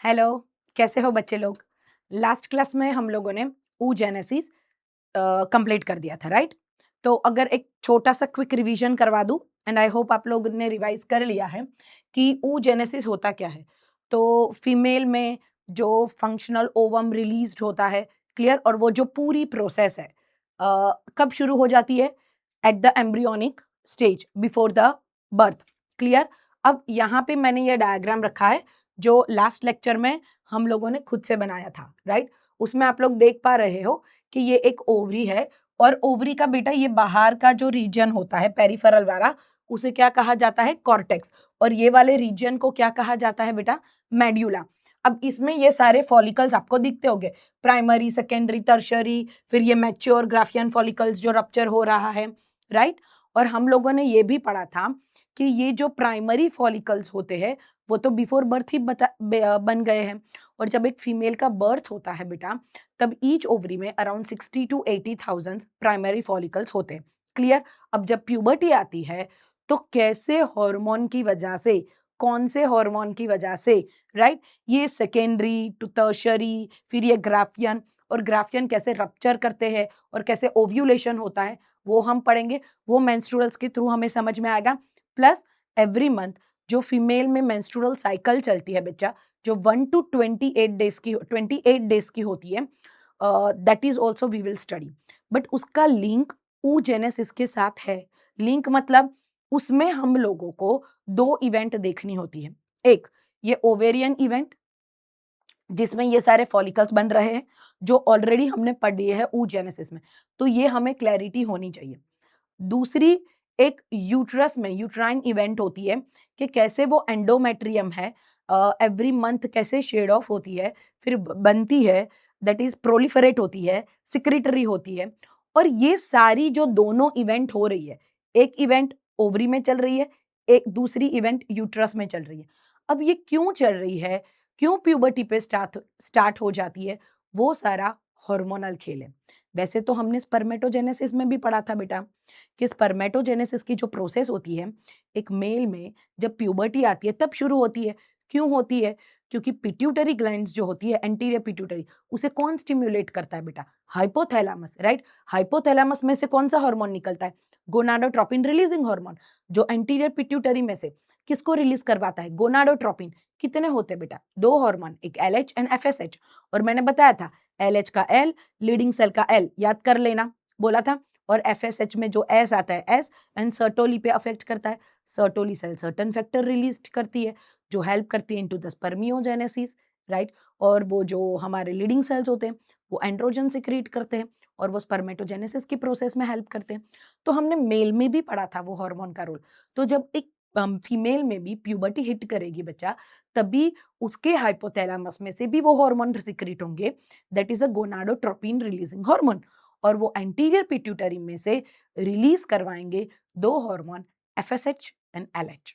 Hello, कैसे हो बच्चे लोग? लास्ट क्लास में हम लोगों ने oogenesis कंप्लीट कर दिया था, राइट? तो अगर एक छोटा सा क्विक रिवीजन करवा दूं एंड आई होप आप लोग ने रिवाइज कर लिया है कि oogenesis होता क्या है। तो फीमेल में जो फंक्शनल ओवम रिलीज्ड होता है, क्लियर, और वो जो पूरी प्रोसेस है कब शुरू हो जाती है? At the embryonic stage before the birth, clear. अब यहाँ पे मैंने ये डायग्राम रखा है जो लास्ट लेक्चर में हम लोगों ने खुद से बनाया था, राइट? उसमें आप लोग देख पा रहे हो कि ये एक ओवरी है और ओवरी का बेटा ये बाहर का जो रीजन होता है पेरिफेरल वाला, उसे क्या कहा जाता है? कॉर्टेक्स। और ये वाले रीजन को क्या कहा जाता है बेटा? मेड्यूला। अब इसमें ये सारे फॉलिकल्स आपको दिखते होंगे, प्राइमरी, सेकेंडरी, टर्शियरी, फिर ये मैच्योर ग्राफियन फॉलिकल्स जो रप्चर हो रहा है, राइट? और हम लोगों ने ये भी पढ़ा था कि ये जो प्राइमरी फॉलिकल्स होते हैं वो तो बिफोर बर्थ ही बन गए हैं। और जब एक फीमेल का बर्थ होता है बेटा, तब ईच ओवरी में अराउंड 60 टू 80,000 प्राइमरी फॉलिकल्स होते हैं, क्लियर। अब जब प्यूबर्टी आती है तो कैसे हार्मोन की वजह से, कौन से हार्मोन की वजह से, राइट, ये सेकेंडरी टू टर्शियरी, फिर ये ग्राफियन, और ग्राफियन कैसे रप्चर करते हैं और कैसे ओव्यूलेशन होता है वो हम पढ़ेंगे। वो मेंस्ट्रुअल्स के थ्रू हमें समझ में आएगा। प्लस एवरी मंथ जो फीमेल में मेंस्ट्रुअल साइकिल चलती है बच्चा, जो 1 टू 28 डेज की होती है, that is also we will study. But उसका लिंक oogenesis के साथ है। लिंक मतलब उसमें हम लोगों को दो इवेंट देखनी होती है। एक ये ओवेरियन इवेंट जिसमें ये सारे फॉलिकल्स बन रहे हैं जो ऑलरेडी हमने पढ़ लिए हैं oogenesis में, तो ये हमें क्लैरिटी होनी चाहिए। दूसरी एक यूट्रस में यूट्राइन इवेंट होती है कि कैसे वो एंडोमेट्रियम है एवरी मंथ कैसे शेड ऑफ होती है, फिर बनती है, दैट इज प्रोलिफरेट होती है, सिक्रिटरी होती है। और ये सारी जो दोनों इवेंट हो रही है, एक इवेंट ओवरी में चल रही है, एक दूसरी इवेंट यूट्रस में चल रही है। अब ये क्यों चल रही है, क्यों प्यूबर्टी पे स्टार्ट हो जाती है, वो सारा हार्मोनल खेल है। वैसे तो हमने स्पर्मेटोजेनेसिस में भी पढ़ा था बेटा कि स्पर्मेटोजेनेसिस की जो प्रोसेस होती है एक मेल में, जब प्यूबर्टी आती है तब शुरू होती है। क्यों होती है? क्योंकि पिट्यूटरी ग्लैंड्स जो होती है, एंटीरियर पिट्यूटरी, उसे कौन स्टिम्युलेट करता है बेटा? Hypothalamus, right? हाइपोथैलेमस में से कौन सा हार्मोन निकलता है? गोनाडोट्रोपिन रिलीजिंग हार्मोन, जो एंटीरियर पिट्यूटरी में से किसको रिलीज करवाता है? गोनाडोट्रोपिन। कितने होते हैं बेटा? दो हार्मोन, एक LH एंड FSH। और मैंने बताया था LH का L, लीडिंग सेल का L, याद कर लेना, बोला था। और FSH में जो S आता है S, एंड सर्टोली पे अफेक्ट करता है। Sertoli cell certain factor release करती है जो हेल्प करती है इनटू द स्पर्मियोजेनेसिस, राइट? और वो जो हमारे लीडिंग सेल्स होते हैं वो एंड्रोजन सिक्रीट करते हैं और वो स्पर्मेटोजेनेसिस की प्रोसेस में हेल्प करते हैं। तो हमने मेल में भी पढ़ा था वो हार्मोन का रोल। तो जब एक फीमेल में भी प्यूबर्टी हिट करेगी बच्चा, तभी उसके हाइपोथैलेमस में से भी वो हार्मोन सिक्रीट होंगे, that is a gonadotropin releasing hormone. और वो एंटीरियर पिट्यूटरी में से रिलीज करवाएंगे दो हार्मोन, FSH एंड LH।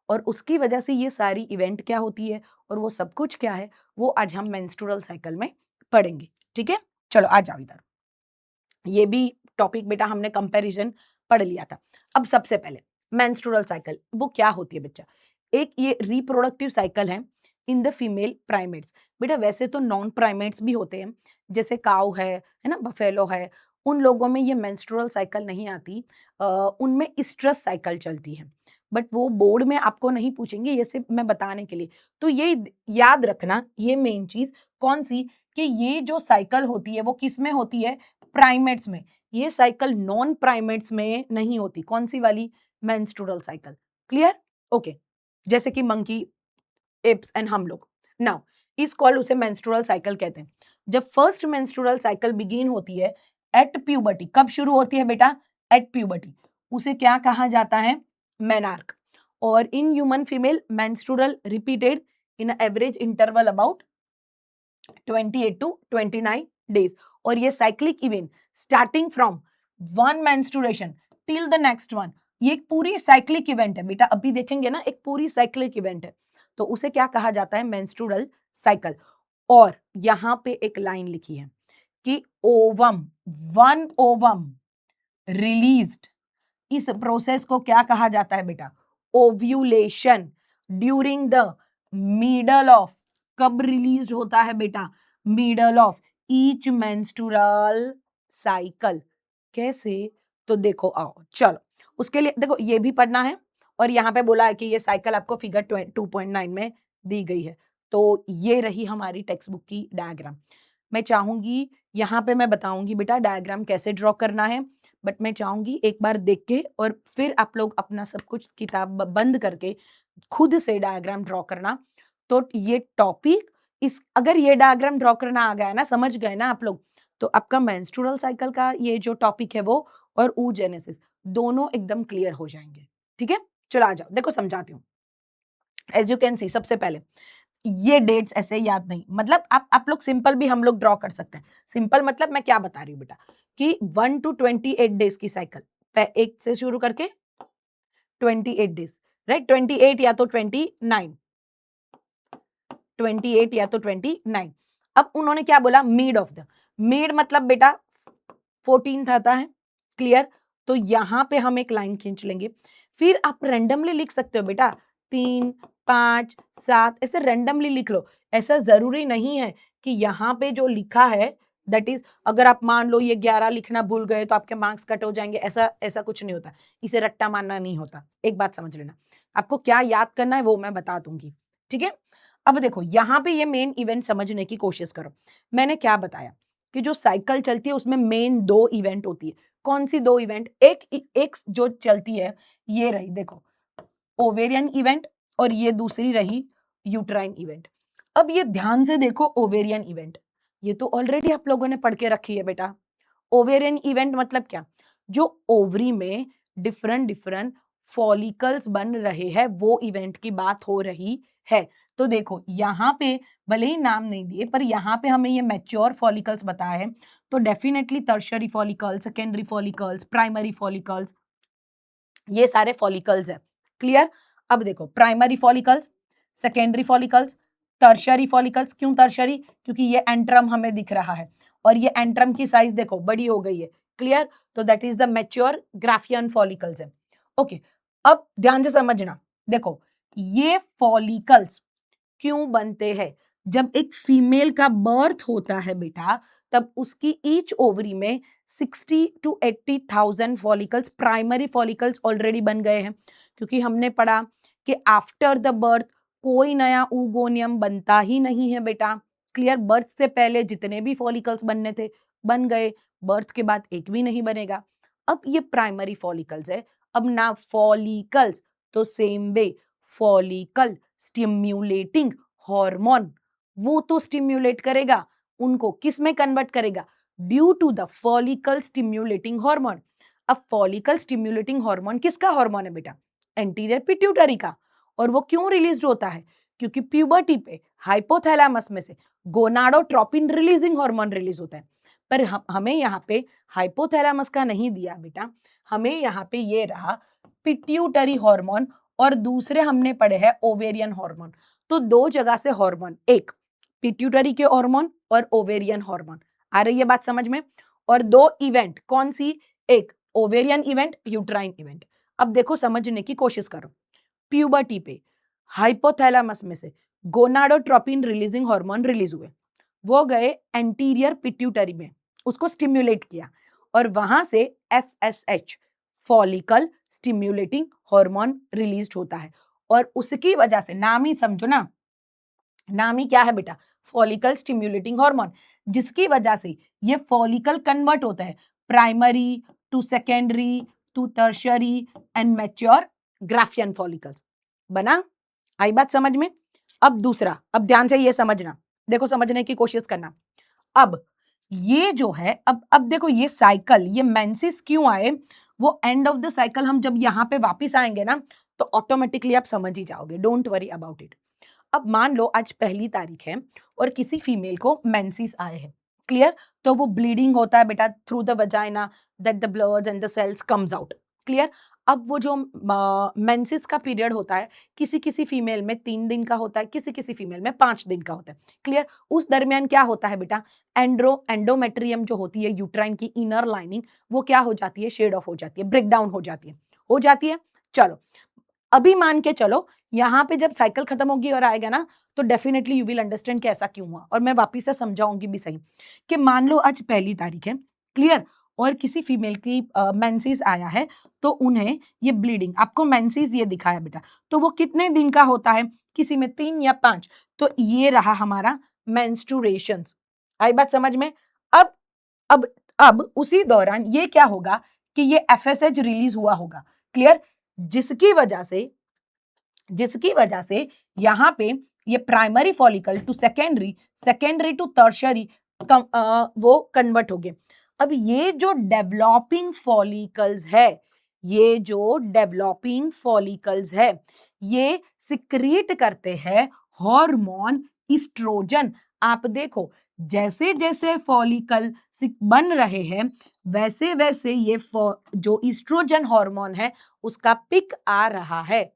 और उसकी वजह से ये सारी इवेंट क्या होती है और वो सब कुछ क्या है, वो आज हम मेंस्ट्रुअल साइकिल में पढ़ेंगे, ठीक है? चलो आ जाओ इधर। ये भी टॉपिक बेटा हमने कंपैरिजन पढ़ लिया था। अब सबसे पहले मेंस्ट्रुअल साइकिल वो क्या होती है बच्चा? एक ये रिप्रोडक्टिव साइकिल है इन द फीमेल प्राइमेट्स। बेटा वैसे तो नॉन प्राइमेट्स भी होते हैं, जैसे काऊ है ना, बफेलो है, उन लोगों में ये मेंस्ट्रुअल साइकिल नहीं आती, उनमें स्ट्रेस साइकिल चलती है। बट वो बोर्ड में आपको नहीं पूछेंगे, ये सिर्फ मैं बताने के लिए। तो ये याद रखना, ये मेन चीज कौन सी, कि ये जो साइकिल होती है वो किस में होती है? प्राइमेट्स में। ये साइकिल नॉन प्राइमेट्स में नहीं होती। कौन सी वाली? Menstrual cycle, clear? ओके। जैसे कि मंकी, एप्स एंड हम लोग। नाउ इस कॉल उसे मेंस्ट्रुअल साइकिल कहते हैं। जब फर्स्ट मेंस्ट्रुअल साइकिल बिगिन होती है एट प्यूबर्टी, कब शुरू होती है बेटा? At puberty. उसे क्या कहा जाता है? मेनार्क। और in human female menstrual repeated in average interval about 28 to 29 days. और ये cyclic event starting from one menstruation till the next one, ये एक पूरी साइक्लिक इवेंट है बेटा। अभी देखेंगे ना, एक पूरी साइक्लिक इवेंट है। तो उसे क्या कहा जाता है? Menstrual cycle. और यहां पे एक लाइन लिखी है कि ओवम, वन ओवम रिलीज्ड, इस प्रोसेस को क्या कहा जाता है बेटा? Ovulation during the middle of कब रिलीज होता है बेटा? Middle of each menstrual cycle. कैसे? तो देखो आओ चलो, उसके लिए देखो ये भी पढ़ना है और यहाँ पे बोला है कि ये साइकिल आपको फिगर 2.9 में दी गई है। तो ये रही हमारी टेक्स्ट बुक की डायग्राम। मैं चाहूंगी यहाँ पे मैं बताऊंगी बेटा डायग्राम कैसे ड्रॉ करना है, बट मैं चाहूंगी एक बार देख के और फिर आप लोग अपना सब कुछ किताब बंद करके खुद से डायग्राम ड्रॉ करना। तो ये टॉपिक इस अगर ये डायग्राम ड्रॉ करना आ गया ना, समझ गए ना आप लोग, तो आपका मेंस्ट्रुअल साइकिल का ये जो टॉपिक है वो और oogenesis दोनों एकदम क्लियर हो जाएंगे। ठीक है, चलो आ जाओ, देखो समझाती हूँ। एज यू कैन सी, सबसे पहले ये डेट्स ऐसे याद नहीं, मतलब आप लोग सिंपल भी हम लोग ड्रॉ कर सकते हैं। सिंपल मतलब मैं क्या बता रही हूँ बेटा कि 1 to 28 डेज की साइकिल, एक से शुरू करके 28 डेज, राइट? 28 या तो 29, 28 या तो 29। अब उन्होंने क्या बोला? मिड ऑफ द, मिड मतलब बेटा 14th आता है, क्लियर? तो यहां पे हम एक लाइन खींच लेंगे, फिर आप रेंडमली लिख सकते हो बेटा 3, 5, 7 ऐसे रेंडमली लिख लो। ऐसा जरूरी नहीं है कि यहाँ पे जो लिखा है दैट इज, अगर आप मान लो ये 11 लिखना भूल गए तो आपके मार्क्स कट हो जाएंगे, ऐसा ऐसा कुछ नहीं होता। इसे रट्टा मारना नहीं होता, एक बात समझ लेना। आपको क्या याद करना है वो मैं बता दूंगी, ठीक है? अब देखो यहाँ पे ये मेन इवेंट समझने की कोशिश करो। मैंने क्या बताया कि जो साइकिल चलती है उसमें मेन 2 इवेंट होती है। कौन सी 2 इवेंट? एक जो चलती है ये रही, देखो ओवेरियन इवेंट, और ये दूसरी रही यूट्राइन इवेंट। अब ये ध्यान से देखो, ओवेरियन इवेंट ये तो ऑलरेडी आप लोगों ने पढ़ के रखी है बेटा। ओवेरियन इवेंट मतलब क्या? जो ओवरी में डिफरेंट डिफरेंट फॉलिकल्स बन रहे हैं, वो इवेंट की बात हो रही है। तो देखो यहाँ पे भले ही नाम नहीं दिए पर यहाँ पे हमें ये मैच्योर फॉलिकल्स बताया है, तो definitely tertiary follicles, secondary follicles, primary follicles, ये सारे फॉलिकल्स है। क्लियर? अब देखो primary follicles, secondary follicles, tertiary follicles. क्यों टर्शियरी? क्योंकि ये एंट्रम हमें दिख रहा है और ये एंट्रम की साइज देखो बड़ी हो गई है। क्लियर? तो that is the mature graafian follicles है। ओके, अब ध्यान से समझना, देखो ये फॉलिकल्स क्यों बनते हैं? जब एक फीमेल का बर्थ होता है बेटा, तब उसकी ईच ओवरी में 60 to 80,000 follicles, primary follicles already बन गए हैं। क्योंकि हमने पढ़ा कि आफ्टर द बर्थ कोई नया ऊगोनियम बनता ही नहीं है बेटा। क्लियर? बर्थ से पहले जितने भी फॉलिकल्स बनने थे बन गए, बर्थ के बाद एक भी नहीं बनेगा। अब ये प्राइमरी फॉलिकल्स है। अब ना फॉलिकल्स तो same way follicle stimulating hormone, वो तो स्टिम्युलेट करेगा, उनको किस में कन्वर्ट करेगा? Due to the follicle stimulating hormone. अब फॉलिकल स्टिम्युलेटिंग हार्मोन किसका हार्मोन है बेटा? एंटीरियर पिट्यूटरी का। और वो क्यों रिलीज होता है? क्योंकि प्यूबर्टी पे हाइपोथैलेमस में से गोनाडोट्रोपिन रिलीजिंग हार्मोन रिलीज होता है। पर हमें यहाँ पे हाइपोथैलेमस का नहीं दिया बेटा, हमें यहाँ पे ये रहा पिट्यूटरी हार्मोन, और दूसरे हमने पढ़े हैं ओवेरियन हार्मोन। तो 2 जगह से हार्मोन, एक पिट्यूटरी के हार्मोन और ओवेरियन हार्मोन। आ रही है बात समझ में? और 2 इवेंट, कौन सी? एक ओवेरियन इवेंट, यूट्राइन इवेंट। अब देखो समझने की कोशिश करो, प्यूबर्टी पे हाइपोथैलेमस में से गोनाडोट्रोपिन रिलीजिंग हार्मोन रिलीज हुए, वो गए एंटीरियर पिट्यूटरी में, उसको स्टिम्युलेट किया, और वहां से FSH follicle stimulating hormone release होता है। और उसकी वजह से, नाम ही समझो ना, नाम ही क्या है बेटा? फॉलिकल स्टिम्युलेटिंग हार्मोन, जिसकी वजह से ये फॉलिकल कन्वर्ट होता है primary to secondary to tertiary and mature graafian follicles. बना? आई बात समझ में? अब दूसरा, अब ध्यान से ये समझना, देखो समझने की कोशिश करना। अब ये जो है, अब देखो ये साइकिल, ये मेंसिस क्यों आए, वो एंड ऑफ द साइकिल हम जब यहाँ पे वापस आएंगे ना, तो ऑटोमेटिकली आप समझ ही जाओगे, डोंट वरी अबाउट इट। अब मान लो आज 1 तारीख है और किसी फीमेल को मेंसिस आए हैं, क्लियर? तो वो ब्लीडिंग होता है बेटा through the vagina, that the blood and the sales comes out, clear? अब वो जो मेंसिस का पीरियड होता है, किसी किसी फीमेल में 3 दिन का होता है, किसी किसी फीमेल में 5 दिन का होता है, क्लियर? उस दरमियान क्या होता है बेटा? एंडोमेट्रियम जो होती है यूट्राइन की इनर लाइनिंग, वो क्या हो जाती है? शेड ऑफ हो जाती है, ब्रेक डाउन हो जाती है, हो जाती है। चलो अभी मान के चलो यहाँ पे जब साइकिल खत्म होगी और आएगा ना, तो डेफिनेटली यू विल अंडरस्टैंड कि ऐसा क्यों हुआ, और मैं वापिस से समझाऊंगी भी सही कि मान लो आज 1 तारीख है, क्लियर, और किसी फीमेल की मेंसेस आया है, तो उन्हें ये ब्लीडिंग, आपको मेंसेस ये दिखाया बेटा, तो वो कितने दिन का होता है, किसी में 3 या 5, तो ये रहा हमारा मेंस्ट्रुएशंस। आई बात समझ में? अब अब अब उसी दौरान ये क्या होगा कि ये एफएसएच रिलीज हुआ होगा, क्लियर, जिसकी वजह से यहां पे ये primary follicle to secondary, secondary to tertiary वो कन्वर्ट हो गए। अब ये जो डेवलपिंग फॉलिकल्स है, ये जो डेवलपिंग फॉलिकल्स है, ये सिक्रीट करते हैं हार्मोन ईस्ट्रोजन। आप देखो, जैसे जैसे फॉलिकल बन रहे हैं, वैसे वैसे ये जो ईस्ट्रोजन हार्मोन है उसका पिक आ रहा है।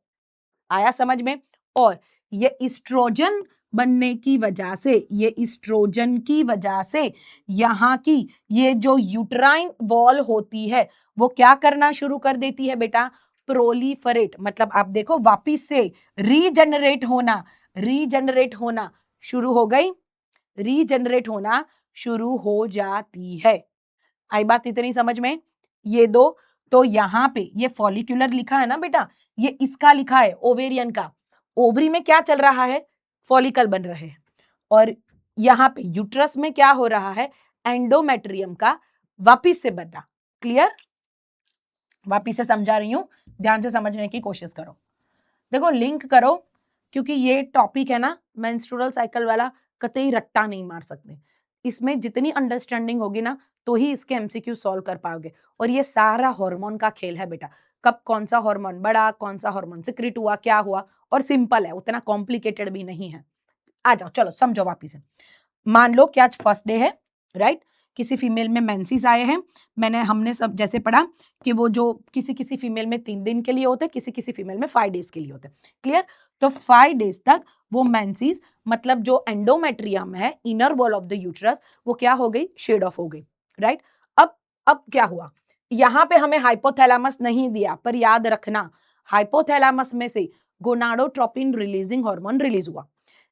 आया समझ में? और ये ईस्ट्रोजन बनने की वजह से, ये ईस्ट्रोजन की वजह से यहाँ की ये जो यूट्राइन वॉल होती है वो क्या करना शुरू कर देती है बेटा, प्रोलीफरेट, मतलब आप देखो वापिस से रीजनरेट होना शुरू हो गई, रीजनरेट होना शुरू हो जाती है। आई बात इतनी समझ में? ये दो, तो यहाँ पे ये फॉलिक्यूलर लिखा है ना बेटा, ये इसका लिखा है ओवेरियन का, ओवरी में क्या चल रहा है, फॉलिकल बन रहे हैं, और यहाँ पे यूट्रस में क्या हो रहा है, एंडोमेट्रियम का वापिस से बनना। क्लियर? वापिस से समझा रही हूं, ध्यान से समझने की कोशिश करो। देखो लिंक करो, क्योंकि ये टॉपिक है ना मेंस्ट्रुअल साइकिल वाला, कतई रट्टा नहीं मार सकते, इसमें जितनी अंडरस्टैंडिंग होगी ना तो ही इसके एमसीक्यू सॉल्व कर पाओगे। और ये सारा हार्मोन का खेल है बेटा, कब कौन सा हार्मोन बढ़ा, कौन सा हार्मोन सिक्रेट हुआ, क्या हुआ, और सिंपल है, उतना कॉम्प्लिकेटेड भी नहीं है। आ जाओ, चलो समझो वापिस से। मान लो कि आज फर्स्ट डे है, राइट, किसी फीमेल में मेंसेस आए हैं, हमने सब जैसे पढ़ा कि वो जो किसी किसी फीमेल में 3 दिन के लिए होते हैं, किसी किसी फीमेल में 5 डेज के लिए होते हैं, क्लियर। तो 5 डेज तक वो मेंसेस, मतलब जो एंडोमेट्रियम है, inner wall of the uterus, वो क्या हो गई, शेड ऑफ हो गई, राइट। अब क्या हुआ, यहाँ पे हमें हाइपोथैलेमस नहीं दिया, पर याद रखना हाइपोथैलेमस में से गोनाडोट्रोपिन रिलीजिंग हार्मोन रिलीज हुआ,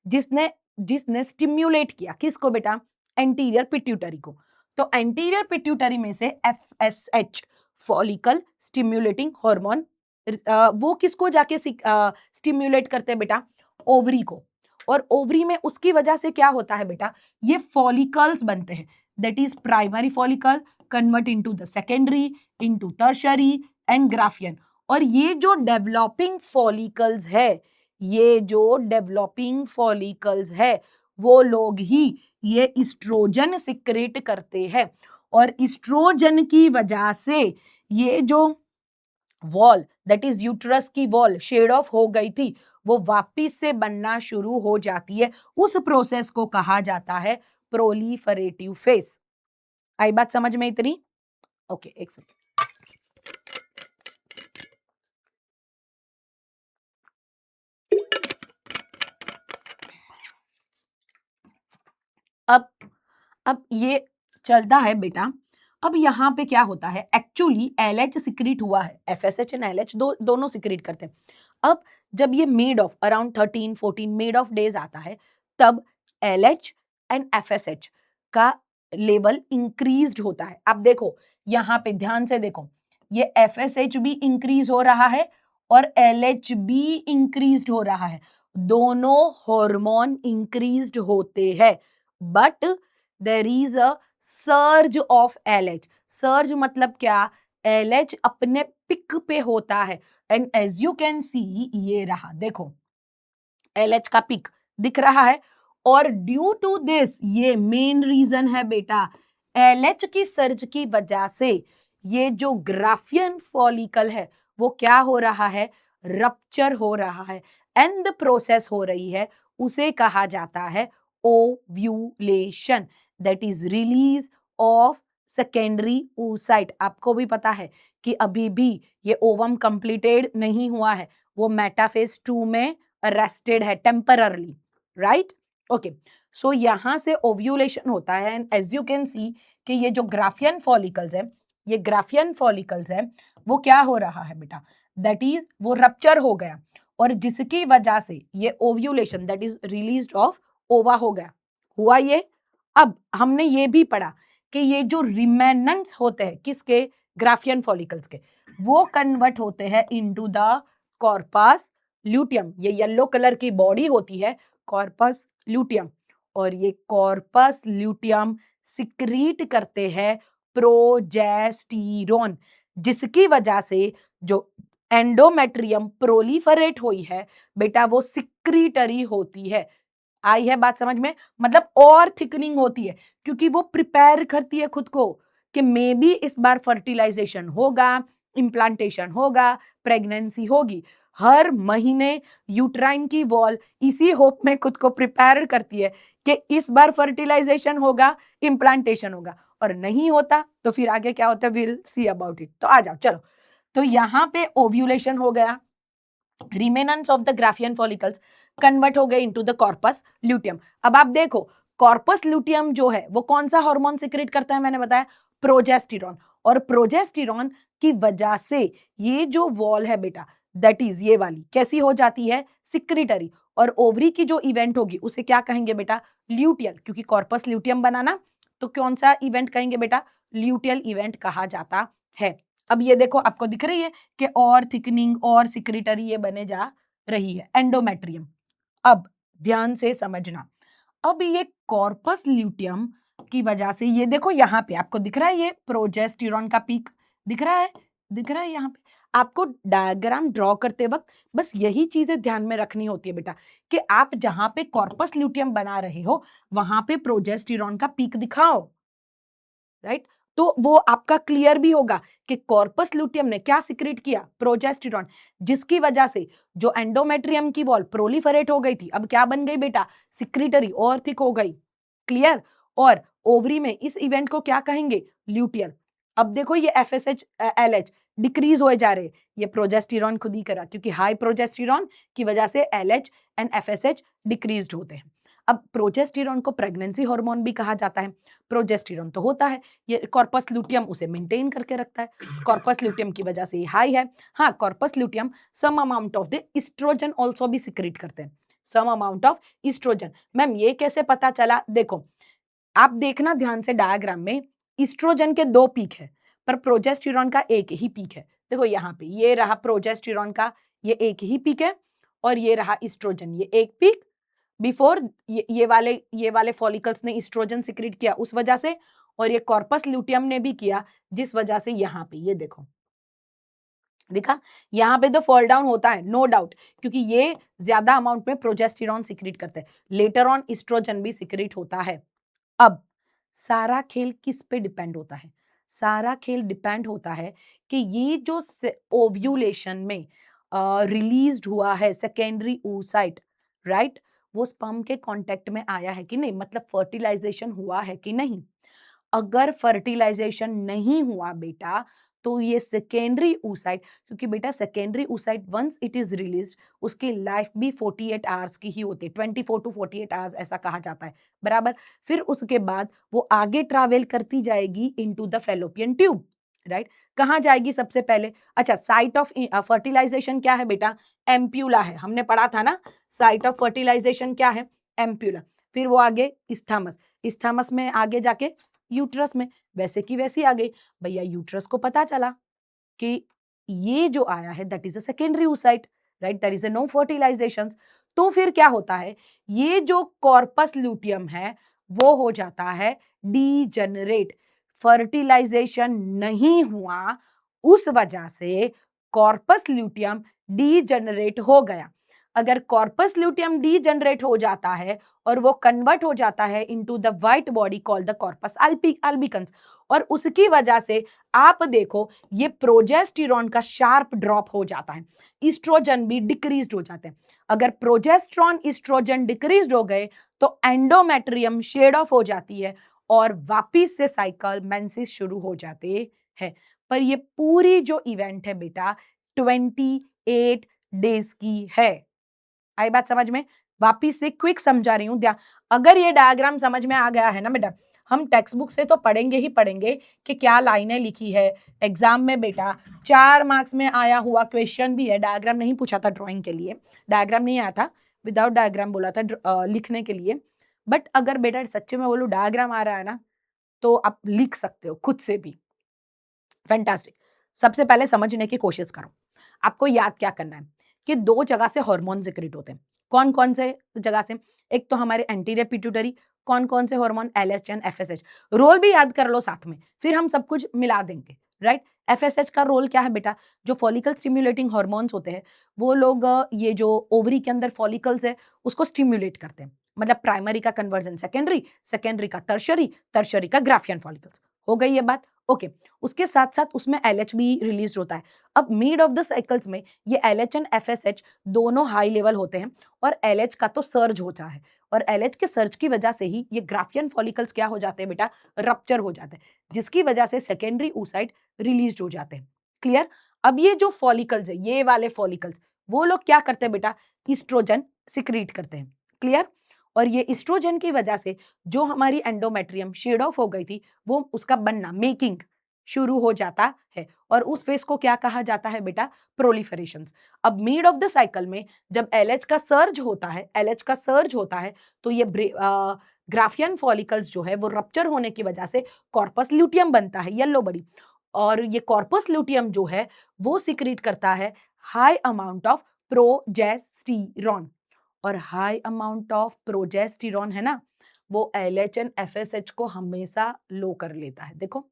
जिसने जिसने स्टिम्युलेट किया किसको बेटा, एंटीरियर पिट्यूटरी को। तो एंटीरियर पिट्यूटरी में से एफएसएच, फॉलिकल स्टिम्युलेटिंग हार्मोन, वो किसको जाके स्टिम्युलेट करते हैं बेटा, ओवरी को। और ओवरी में उसकी वजह से क्या होता है बेटा, ये फॉलिकल्स बनते हैं, that is primary follicle convert into the secondary, into tertiary and Graafian. और ये जो डेवलपिंग फॉलिकल्स है, ये जो डेवलपिंग फॉलिकल्स है, वो लोग ही ये ईस्ट्रोजन सिक्रेट करते हैं, और ईस्ट्रोजन की वजह से ये जो वॉल, दैट इज यूट्रस की वॉल शेड ऑफ हो गई थी, वो वापिस से बनना शुरू हो जाती है। उस प्रोसेस को कहा जाता है प्रोलीफरेटिव फेस। आई बात समझ में इतनी? ओके, एक सेकंड। अब ये चलता है बेटा, अब यहाँ पे क्या होता है, एक्चुअली एलएच सिक्रीट हुआ है, एफएसएच एंड एलएच दोनों सिक्रीट करते हैं। अब जब ये made of around 13-14 made of days आता है, तब एलएच एंड एफएसएच का लेवल इंक्रीज्ड होता है। अब देखो यहाँ पे ध्यान से देखो, ये एफएसएच भी इंक्रीज हो रहा है और एलएच भी इंक्रीज्ड हो रहा है, दोनों हार्मोन इंक्रीज्ड होते हैं, but there is a surge of LH. Surge मतलब क्या, एलएच अपने पिक पे होता है, and as you can see, ये रहा देखो एलएच का पिक दिख रहा है, और ड्यू टू दिस, ये मेन रीजन है बेटा, एलएच की सर्ज की वजह से ये जो ग्राफियन फॉलिकल है वो क्या हो रहा है, रप्चर हो रहा है, एंड द प्रोसेस हो रही है, उसे कहा जाता है ovulation, that is release of secondary oocyte। आपको भी पता है कि अभी भी ये ओवम कंप्लीटेड नहीं हुआ है, वो मेटाफेज 2 में अरेस्टेड है टेम्पररली, राइट। ओके, सो यहां से ओव्यूलेशन होता है, and as you can see कि ये जो ग्राफियन फॉलिकल्स है, ये ग्राफियन फॉलिकल्स है, वो क्या हो रहा है बेटा, दैट इज वो रप्चर हो गया, और जिसकी वजह से ये ovulation that is release of ओवा हो गया, हुआ ये। अब हमने ये भी पढ़ा कि ये जो रिमेनेंट्स होते हैं किसके, ग्राफियन फॉलिकल्स के, वो कन्वर्ट होते हैं इनटू द कॉर्पस ल्यूटियम। ये येलो कलर की बॉडी होती है कॉर्पस ल्यूटियम, और ये कॉर्पस ल्यूटियम सिक्रीट करते हैं प्रोजेस्टीरोन, जिसकी वजह से जो एंडोमेट्रियम प्रोलीफरेट हुई है बेटा वो सिक्रीटरी होती है। आई है बात समझ में, मतलब और थिकनिंग होती है, क्योंकि वो प्रिपेयर करती है खुद को कि मे बी इस बार फर्टिलाइजेशन होगा, इम्प्लांटेशन होगा, प्रेगनेंसी होगी। हर महीने यूट्राइन की वॉल इसी होप में खुद को प्रिपेयर करती है कि इस बार फर्टिलाइजेशन होगा, इम्प्लांटेशन होगा, और नहीं होता तो फिर आगे क्या होता है, विल सी अबाउट इट। तो आ जाओ चलो, तो यहां पे ओव्यूलेशन हो गया, remnants of the Graafian follicles convert हो गए इनटू द कॉर्पस ल्यूटियम। अब आप देखो कॉर्पस ल्यूटियम जो है वो कौन सा हार्मोन सिक्रेट करता है, मैंने बताया प्रोजेस्टेरॉन, और प्रोजेस्टेरॉन की वजह से ये जो वॉल है बेटा दैट इज ये वाली कैसी हो जाती है, सिक्रेटरी, और ओवरी की जो इवेंट होगी उसे क्या कहेंगे बेटा, ल्यूटियल, क्योंकि कॉर्पस ल्यूटियम बनाना तो कौन सा इवेंट कहेंगे बेटा, ल्यूटियल इवेंट कहा जाता है। अब ये देखो आपको दिख रही है कि और थिकनिंग और सिक्रेटरी ये बने जा रही है, एंडोमेट्रियम। अब ध्यान से समझना, अब ये कॉर्पस ल्यूटियम की वजह से ये देखो यहाँ पे आपको दिख रहा है ये प्रोजेस्टेरॉन का पीक दिख रहा है, दिख रहा है यहाँ पे। आपको डायग्राम ड्रॉ करते वक्त बस यही चीजें ध्यान में रखनी होती है बेटा कि आप जहां पे कॉर्पस ल्यूटियम बना रहे हो वहां पे प्रोजेस्टेरॉन का पीक दिखाओ, राइट। तो वो आपका क्लियर भी होगा कि कॉर्पस ल्यूटियम ने क्या सिक्रेट किया, प्रोजेस्टेरॉन, जिसकी वजह से जो एंडोमेट्रियम की वॉल प्रोलिफरेट हो गई थी अब क्या बन गई बेटा, सिक्रेटरी और थिक हो गई, क्लियर। और ओवरी में इस इवेंट को क्या कहेंगे, ल्यूटियल। अब देखो ये FSH LH डिक्रीज हो जा रहे, ये प्रोजेस्टेरॉन खुद ही करा, क्योंकि हाई प्रोजेस्टेरॉन की वजह से LH एंड FSH डिक्रीज होते हैं। अब प्रोजेस्टेरॉन को प्रेगनेंसी हार्मोन भी कहा जाता है। प्रोजेस्टेरॉन तो होता है, ये कॉर्पस ल्यूटियम उसे मेंटेन करके रखता है, कॉर्पस ल्यूटियम की वजह से ये हाई है। हाँ, corpus luteum some amount of the estrogen also भी सिक्रेट करते हैं, some amount of estrogen. Ma'am ये कैसे पता चला, देखो आप देखना ध्यान से डायग्राम में, एस्ट्रोजन के 2 पीक है पर प्रोजेस्टेरॉन का एक ही पीक है। देखो यहाँ पे ये रहा प्रोजेस्टेरॉन का, ये एक ही पीक है, और ये रहा एस्ट्रोजन, ये एक पीक बिफोर ये वाले फॉलिकल्स ने एस्ट्रोजन सिक्रेट किया उस वजह से, और ये कॉर्पस ल्यूटियम ने भी किया जिस वजह से यहाँ पे ये देखो देखा, यहाँ पे तो फॉल डाउन होता है नो डाउट, क्योंकि ये ज्यादा अमाउंट में प्रोजेस्टेरॉन सिक्रेट करते हैं, लेटर ऑन एस्ट्रोजन भी सिक्रेट होता है। अब सारा खेल किस पे डिपेंड होता है, सारा खेल डिपेंड होता है कि ये जो ओव्यूलेशन में रिलीज्ड हुआ है सेकेंडरी oocyte, राइट, वो स्पर्म के कांटेक्ट में आया है कि नहीं, मतलब फर्टिलाइजेशन हुआ है कि नहीं। अगर फर्टिलाइजेशन नहीं हुआ बेटा तो ये सेकेंडरी oocyte, क्योंकि बेटा secondary oocyte once it is released उसकी लाइफ भी 48 आवर्स की ही होती है, 24 टू 48 आवर्स ऐसा कहा जाता है, बराबर। फिर उसके बाद वो आगे ट्रैवल करती जाएगी into the fallopian tube, right. कहाँ जाएगी सबसे पहले, अच्छा साइट ऑफ फर्टिलाइजेशन क्या है बेटा, एम्प्यूला है, हमने पढ़ा था ना, साइट ऑफ फर्टिलाइजेशन क्या है, एम्प्यूला। फिर वो आगे इस्थामस, इस्थामस में आगे जाके यूट्रस में, वैसे की वैसी आ गई भैया। यूट्रस को पता चला कि ये जो आया है that is a secondary oocyte, right, that is a no fertilization. तो फिर क्या होता है, ये जो कॉर्पस ल्यूटियम है वो हो जाता है डीजनरेट, फर्टिलाइजेशन नहीं हुआ उस वजह से कॉर्पस ल्यूटियम डीजनरेट हो गया। अगर कॉर्पस ल्यूटियम डीजनरेट हो जाता है और वो कन्वर्ट हो जाता है into the white body called the corpus albicans, और उसकी वजह से आप देखो ये प्रोजेस्टेरॉन का शार्प ड्रॉप हो जाता है, ईस्ट्रोजन भी डिक्रीज्ड हो जाते हैं। अगर प्रोजेस्टेरॉन ईस्ट्रोजन डिक्रीज्ड हो गए तो एंडोमेट्रियम शेड ऑफ हो जाती है और वापिस से साइकिल मेंसेस शुरू हो जाते हैं। पर ये पूरी जो इवेंट है बेटा 28 डेज की है। आई बात समझ में, वापिस से क्विक समझा रही हूं, अगर ये डायग्राम समझ में आ गया है ना बेटा, हम टेक्स्ट बुक से तो पढ़ेंगे ही पढ़ेंगे कि क्या लाइनें लिखी है। एग्जाम में बेटा 4 मार्क्स में आया हुआ क्वेश्चन भी है, डायग्राम नहीं पूछा था ड्राइंग के लिए, डायग्राम नहीं आया था, विदाउट डायग्राम बोला था लिखने के लिए। बट अगर बेटा सच्चे में बोलूं डायग्राम आ रहा है ना, तो आप लिख सकते हो खुद से भी। फैंटास्टिक। सबसे पहले समझने की कोशिश करो। आपको याद क्या करना है कि 2 जगह से हार्मोन सिक्रेट होते हैं। कौन कौन से जगह से? एक तो हमारे एंटीरियर पिट्यूटरी, कौन कौन से हार्मोन? एलएचएन, एफएसएच। रोल भी याद कर लो साथ में, फिर हम सब कुछ मिला देंगे, राइट। एफएसएच का रोल क्या है बेटा? जो फॉलिकल स्टिम्युलेटिंग हार्मोन्स होते हैं, वो लोग ये जो ओवरी के अंदर फॉलिकल्स है उसको स्टिम्युलेट करते हैं। मतलब प्राइमरी का कन्वर्जन सेकेंडरी, सेकेंडरी का टर्शरी, टर्शरी का ग्राफियन फॉलिकल्स। हो गई ये बात? ओके। उसके साथ साथ उसमें एलएच भी रिलीज होता है। अब मिड ऑफ द साइकिल्स में ये एलएच एंड एफएसएच दोनों हाई लेवल होते हैं, और एलएच का तो सर्ज होता है, और एलएच के सर्ज की वजह से ही ये ग्राफियन फॉलिकल्स क्या हो जाते हैं बेटा? रप्चर हो जाते हैं, जिसकी वजह से सेकेंडरी oocyte रिलीज हो जाते हैं। क्लियर? अब ये जो फॉलिकल्स है, ये वाले फॉलिकल्स, वो लोग क्या करते हैं बेटा? ईस्ट्रोजन सिक्रीट करते हैं। क्लियर? और ये ईस्ट्रोजन की वजह से जो हमारी एंडोमेट्रियम शेड ऑफ हो गई थी, वो उसका बनना, मेकिंग शुरू हो जाता है, और उस फेज को क्या कहा जाता है बेटा? प्रोलिफरेशंस। अब मिड ऑफ द साइकिल में जब एलएच का सर्ज होता है, एलएच का सर्ज होता है, तो ये ग्राफियन फॉलिकल्स जो है वो रप्चर होने की वजह से कॉर्पस ल्यूटियम बनता है, येलो बड़ी, और ये कॉर्पस ल्यूटियम जो है वो सिक्रीट करता है हाई अमाउंट ऑफ प्रोजेस्टिरॉन, और हाई अमाउंट ऑफ प्रोजेस्टिरॉन है ना, वो एलएच एंड एफएसएच को हमेशा लो कर लेता है। देखो,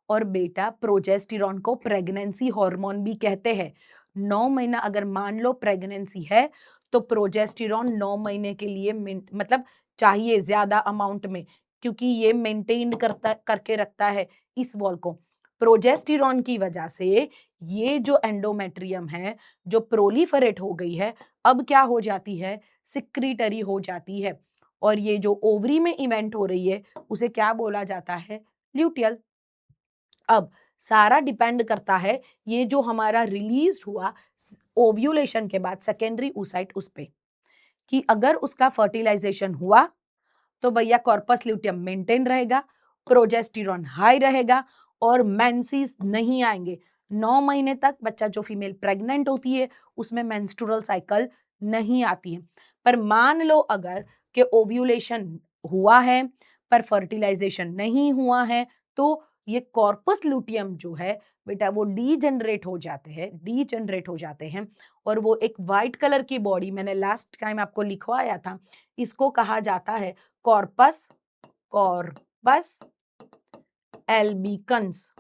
और बेटा प्रोजेस्टिरॉन को प्रेगनेंसी हार्मोन भी कहते हैं। 9 महीना अगर मान लो प्रेगनेंसी है, तो प्रोजेस्टिरॉन 9 महीने के लिए मतलब चाहिए ज्यादा अमाउंट में, क्योंकि ये मेंटेन करके रखता है इस वॉल को। प्रोजेस्टिरॉन की वजह से ये जो एंडोमेट्रियम है, जो प्रोलिफरेट हो गई है, अब क्या हो जाती है? सिक्रीटरी हो जाती है, और ये जो ओवरी में इवेंट हो रही है उसे क्या बोला जाता है? ल्यूटियल। अब सारा डिपेंड करता है ये जो हमारा रिलीज हुआ ओव्यूलेशन के बाद सेकेंडरी oocyte उस पे, कि अगर उसका फर्टिलाइजेशन हुआ तो भैया कॉर्पस ल्यूटियम मेंटेन रहेगा, प्रोजेस्टिरॉन हाई रहेगा, और मेंसेस नहीं आएंगे। 9 महीने तक बच्चा जो फीमेल प्रेग्नेंट होती है उसमें मेंस्ट्रुअल साइकिल नहीं आती है। पर मान लो अगर के ओव्यूलेशन हुआ है पर फर्टिलाइजेशन नहीं हुआ है, तो ये कॉर्पस ल्यूटियम जो है बेटा वो डीजेनरेट हो जाते हैं, डीजेनरेट हो जाते हैं, और वो एक वाइट कलर की बॉडी, मैंने लास्ट टाइम आपको लिखवाया था, इसको कहा जाता है कॉर्पस, कॉर्पस एल्बिकन्स,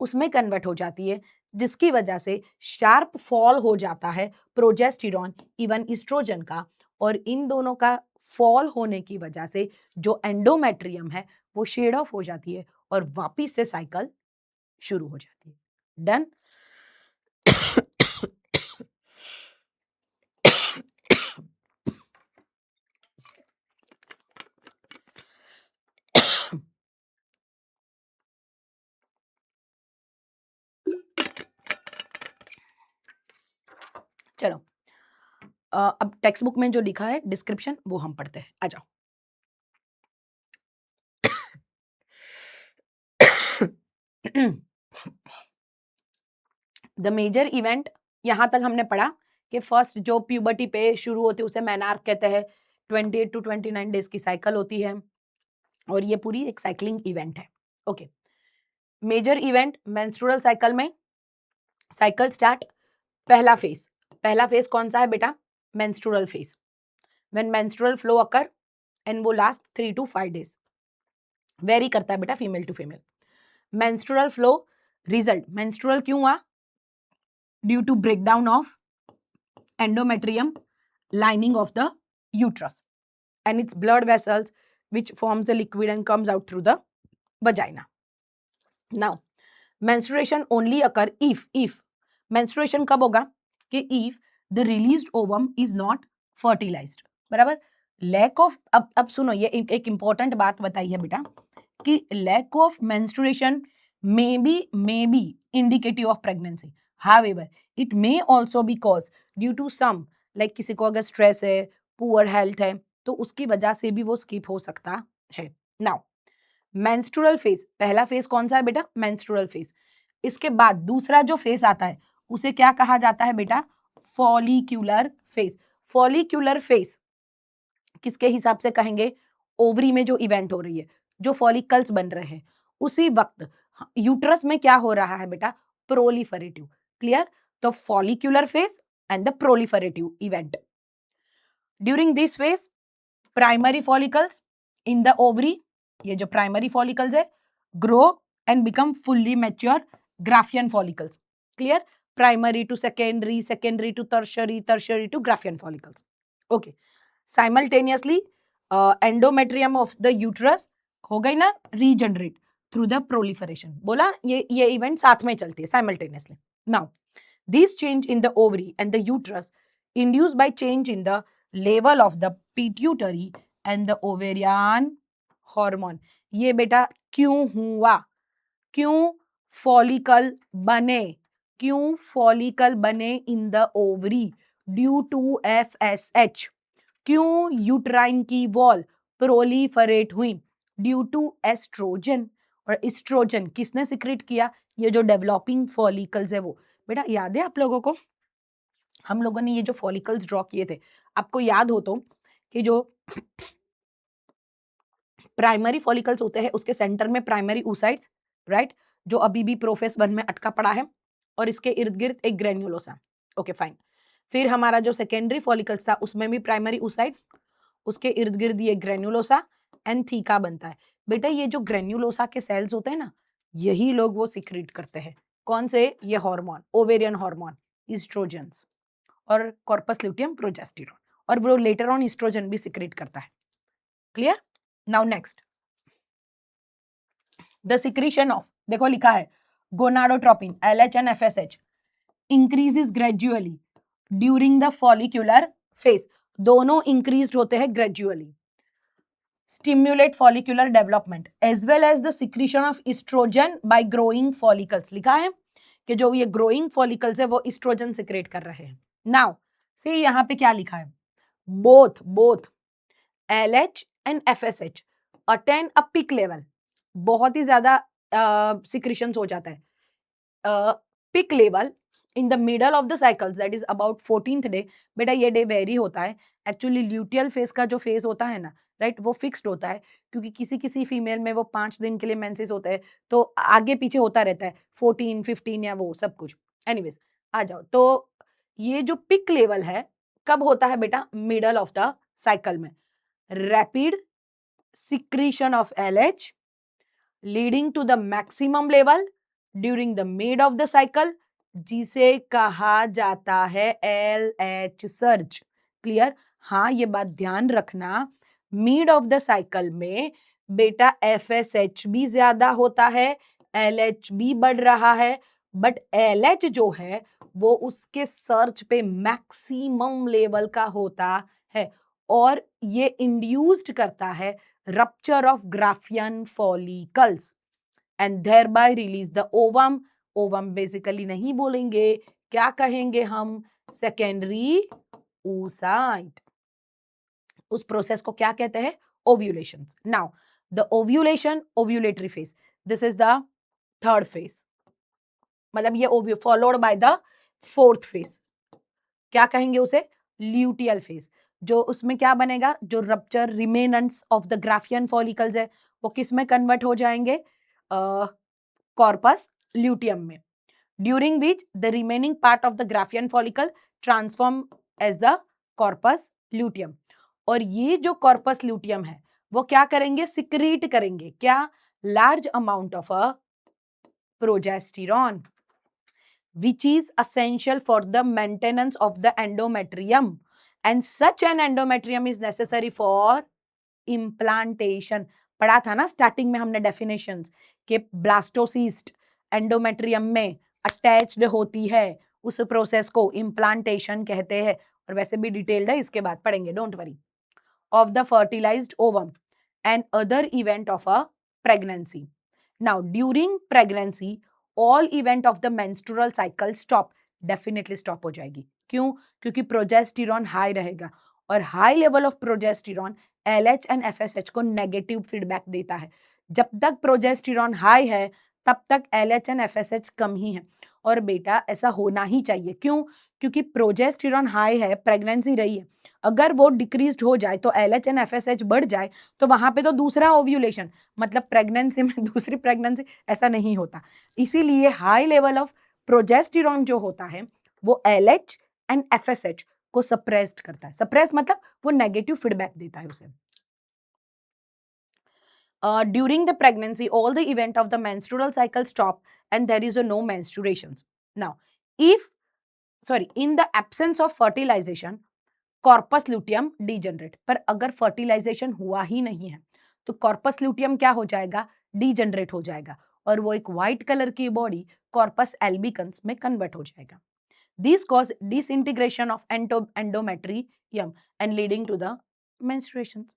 उसमें कन्वर्ट हो जाती है, जिसकी वजह से शार्प फॉल हो जाता है प्रोजेस्टिरॉन इवन ईस्ट्रोजन का, और इन दोनों का फॉल होने की वजह से जो एंडोमेट्रियम है वो शेड ऑफ हो जाती है, और वापिस से साइकिल शुरू हो जाती है। डन? चलो, अब टेक्स्ट बुक में जो लिखा है डिस्क्रिप्शन वो हम पढ़ते हैं। आ जाओ। द मेजर इवेंट, यहां तक हमने पढ़ा कि फर्स्ट जो प्यूबर्टी पे शुरू होती है उसे मेनार्क कहते हैं। 28 टू 29 डेज की साइकिल होती है, और ये पूरी एक साइक्लिंग इवेंट है। Okay. Major event menstrual cycle में, साइकिल स्टार्ट, पहला फेज कौन सा है बेटा? Menstrual phase, when menstrual flow occur, and वो लास्ट 3 to 5 डेज, वेरी करता है बेटा female to female. Menstrual flow result, menstrual क्यों हुआ? Due to breakdown of endometrium lining of the uterus and its blood vessels which forms the liquid and comes out through the vagina. Now menstruation only occur if menstruation कब होगा? कि if the released ovum is not fertilized, बराबर। Lack of, अब सुनो, ये एक important बात बताई है बेटा कि lack of menstruation may be indicative of pregnancy. However, it may also be caused due to some, like किसी को अगर स्ट्रेस है, पुअर हेल्थ है, तो उसकी वजह से भी वो स्किप हो सकता है। नाउ मेंस्ट्रुअल फेज, पहला फेज कौन सा है बेटा? Menstrual phase. इसके बाद दूसरा जो फेज आता है उसे क्या कहा जाता है बेटा? Follicular phase. फॉलिक्यूलर फेज किसके हिसाब से कहेंगे? ओवरी में जो इवेंट हो रही है, जो फॉलिकल्स बन रहे हैं, उसी वक्त यूट्रस में क्या हो रहा है बेटा? प्रोलिफरेटिव। क्लियर? तो follicular phase and the proliferative event. During this phase primary follicles in the ovary, ये जो प्राइमरी फॉलिकल्स है, grow and become fully mature graafian follicles. Clear? Primary to secondary, secondary to tertiary, tertiary to graafian follicles. Okay, simultaneously endometrium of the uterus हो गई ना regenerate through the proliferation. बोला ये event साथ में चलती है simultaneously. Now this change in the ovary and the uterus induced by change in the level of the pituitary and the ovarian hormone। ये बेटा क्यों हुआ? क्यों फॉलिकल बने? क्यों फॉलिकल बने in the ovary? Due to FSH। क्यों uterine की वॉल प्रोलिफरेट हुई? Due to estrogen. और एस्ट्रोजन किसने सिक्रेट किया? ये जो डेवलपिंग फॉलिकल्स है वो। बेटा याद है आप लोगों को, हम लोगों ने ये जो फॉलिकल्स ड्रॉ किए थे, आपको याद हो तो कि जो प्राइमरी फॉलिकल्स होते हैं उसके सेंटर में प्राइमरी oocytes, राइट, जो अभी भी प्रोफेस 1 में अटका पड़ा है, और इसके इर्द गिर्द एक ग्रेन्युलोसा। Okay fine. फिर हमारा जो सेकेंडरी फॉलिकल्स था उसमें भी प्राइमरी oocyte, उसके इर्द गिर्द ये ग्रेन्युलोसा एंड थीका बनता है। बेटा ये जो ग्रेन्युलोसा के सेल्स होते हैं ना, यही लोग वो सिक्रीट करते हैं। कौन से? ये हार्मोन, ओवेरियन हार्मोन, ईस्ट्रोजन्स और कॉर्पस ल्यूटियम प्रोजेस्टेरोन, और वो लेटर ऑन ईस्ट्रोजन भी सिक्रेट करता है। Clear? Now next, the secretion of, देखो लिखा है gonadotropin LH and FSH increases gradually during the follicular phase. दोनों इंक्रीज्ड होते हैं gradually. Stimulate follicular development as well as the secretion of estrogen by growing follicles. लिखा है कि जो ये ग्रोइंग फॉलिकल्स है वो एस्ट्रोजन सिक्रेट कर रहे हैं। नाउ सी यहाँ पे क्या लिखा है? Both LH and FSH attain a peak level. बहुत ही ज्यादा सिक्रीशंस हो जाता है। Peak level in the middle of the cycles, that is about 14th day. बेटा ये डे वेरी होता है। एक्चुअली ल्यूटियल फेज का जो फेज होता है ना, राइट, वो फिक्स्ड होता है, क्योंकि किसी किसी फीमेल में वो 5 दिन के लिए मेंसेस होता है, तो आगे पीछे होता रहता है 14, 15 या वो सब कुछ। एनीवेज आ जाओ, तो ये जो पिक लेवल है कब होता है बेटा? मिडल ऑफ द साइकिल में। Rapid secretion of LH leading to the maximum level during the mid of the cycle, जिसे कहा जाता है LH सर्ज। क्लियर? हाँ, ये बात ध्यान रखना, मिड ऑफ द साइकिल में बेटा FSH भी ज्यादा होता है, LH भी बढ़ रहा है, बट LH जो है वो उसके सर्च पे मैक्सिमम लेवल का होता है, और ये इंड्यूस्ड करता है rupture of Graafian follicles and thereby release the ovum। ovum basically नहीं बोलेंगे, क्या कहेंगे हम? Secondary oocyte। उस प्रोसेस को क्या कहते हैं? Ovulation. Now the ovulation, ovulatory phase, this is the third phase, मतलब ये followed by the fourth phase. क्या कहेंगे उसे? Luteal phase. जो उसमें क्या बनेगा? जो rupture remnants of the Graafian follicles है वो किस में कन्वर्ट हो जाएंगे? कॉर्पस ल्यूटियम में, during which the remaining part of the Graafian follicle transform as the corpus luteum. और ये जो कॉर्पस ल्यूटियम है वो क्या करेंगे? सिक्रीट करेंगे क्या? Large amount of a progesterone which is essential for the maintenance of the endometrium, and such an endometrium is necessary for implantation। पढ़ा था ना स्टार्टिंग में हमने डेफिनेशंस कि ब्लास्टोसिस्ट एंडोमेट्रियम में अटैच्ड होती है, उस प्रोसेस को इम्प्लांटेशन कहते हैं, और वैसे भी डिटेल्ड है, इसके बाद पढ़ेंगे, don't worry. Of the fertilized ovum and other event of a pregnancy. Now during pregnancy all event of the menstrual cycle stop, definitely stop हो जाएगी। क्यों? क्योंकि प्रोजेस्टेरॉन हाई रहेगा, और high level of progesterone LH and FSH को negative feedback देता है। जब तक प्रोजेस्टेरॉन हाई है तब तक LH एंड FSH कम ही है। और बेटा ऐसा होना ही चाहिए, क्यों? क्योंकि प्रोजेस्टेरॉन हाई है, प्रेगनेंसी रही है, अगर वो डिक्रीज हो जाए तो LH एंड FSH बढ़ जाए तो वहां पे तो दूसरा ओव्यूलेशन, मतलब प्रेगनेंसी में दूसरी प्रेगनेंसी, ऐसा नहीं होता। इसीलिए हाई लेवल ऑफ प्रोजेस्टेरॉन जो होता है वो LH एंड FSH को सप्रेस्ड करता है। सप्रेस मतलब वो नेगेटिव फीडबैक देता है उसे। During the pregnancy, all the event of the menstrual cycle stop and there is a no menstruations. Now, in the absence of fertilization, corpus luteum degenerate. पर अगर फर्टिलाइजेशन हुआ ही नहीं है तो कॉर्पस ल्यूटियम क्या हो जाएगा? डीजनरेट हो जाएगा और वो एक व्हाइट कलर की बॉडी कॉर्पस एल्बिकन्स में कन्वर्ट हो जाएगा। This cause disintegration of endometrium and leading to the menstruations,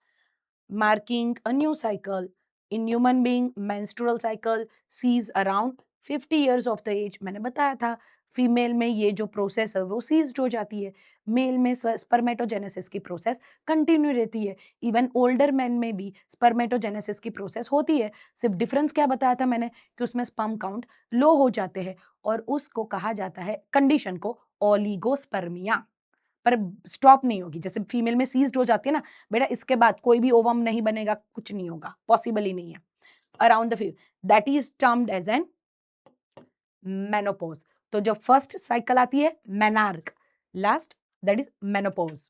marking a new cycle. In human being, menstrual cycle cease around 50 years of the age. मैंने बताया था female में ये जो प्रोसेस है वो सीज्ड हो जाती है, मेल में स्पर्मेटोजेनेसिस की प्रोसेस कंटिन्यू रहती है। इवन ओल्डर मैन में भी स्पर्मेटोजेनेसिस की प्रोसेस होती है, सिर्फ डिफरेंस क्या बताया था मैंने कि उसमें स्पर्म काउंट लो हो जाते हैं और उसको कहा जाता है, कंडीशन को, ओलिगोस्पर्मिया। पर स्टॉप नहीं होगी, जैसे फीमेल में सीज्ड हो जाती है ना बेटा, इसके बाद कोई भी ओवम नहीं बनेगा, कुछ नहीं होगा, पॉसिबल ही नहीं है around the female, that is termed as an menopause. तो जब फर्स्ट साइकिल आती है menarche, last that is menopause.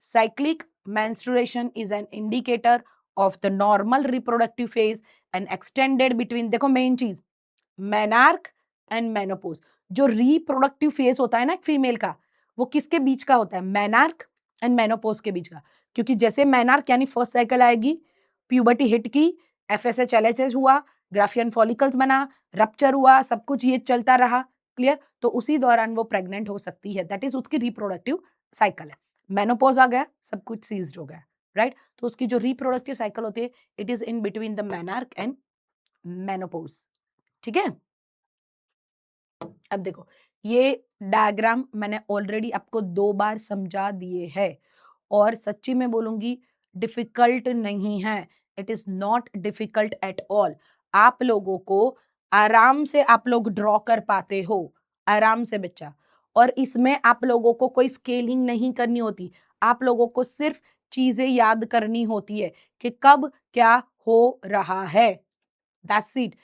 Cyclic menstruation is an indicator of the normal reproductive phase and extended between, देखो मेन चीज, menarche and menopause. जो reproductive phase होता है ना एक फीमेल का, वो किसके बीच का होता है? मेनार्क एंड मेनोपॉज के बीच का। क्योंकि जैसे मेनार्क यानी फर्स्ट साइकिल आएगी, प्यूबर्टी हिट की, FSH LHS हुआ, ग्राफियन फॉलिकल्स बना, रप्चर हुआ, सब कुछ ये चलता रहा, क्लियर? तो उसी दौरान वो प्रेग्नेंट हो सकती है, दैट इज उसकी रिप्रोडक्टिव साइकिल है। मेनोपॉज आ गया, सब कुछ सीज्ड हो गया, राइट? तो उसकी जो रिप्रोडक्टिव साइकिल होती है, it is in between the menarche and menopause. ठीक है? अब देखो, ये डायग्राम मैंने ऑलरेडी आपको 2 बार समझा दिए हैं और सच्ची में बोलूंगी डिफिकल्ट नहीं है, it is not difficult at all. आप लोगों को आराम से आप लोग ड्रॉ कर पाते हो, आराम से बच्चा। और इसमें आप लोगों को कोई स्केलिंग नहीं करनी होती, आप लोगों को सिर्फ चीजें याद करनी होती है कि कब क्या हो रहा है, दैट्स इट।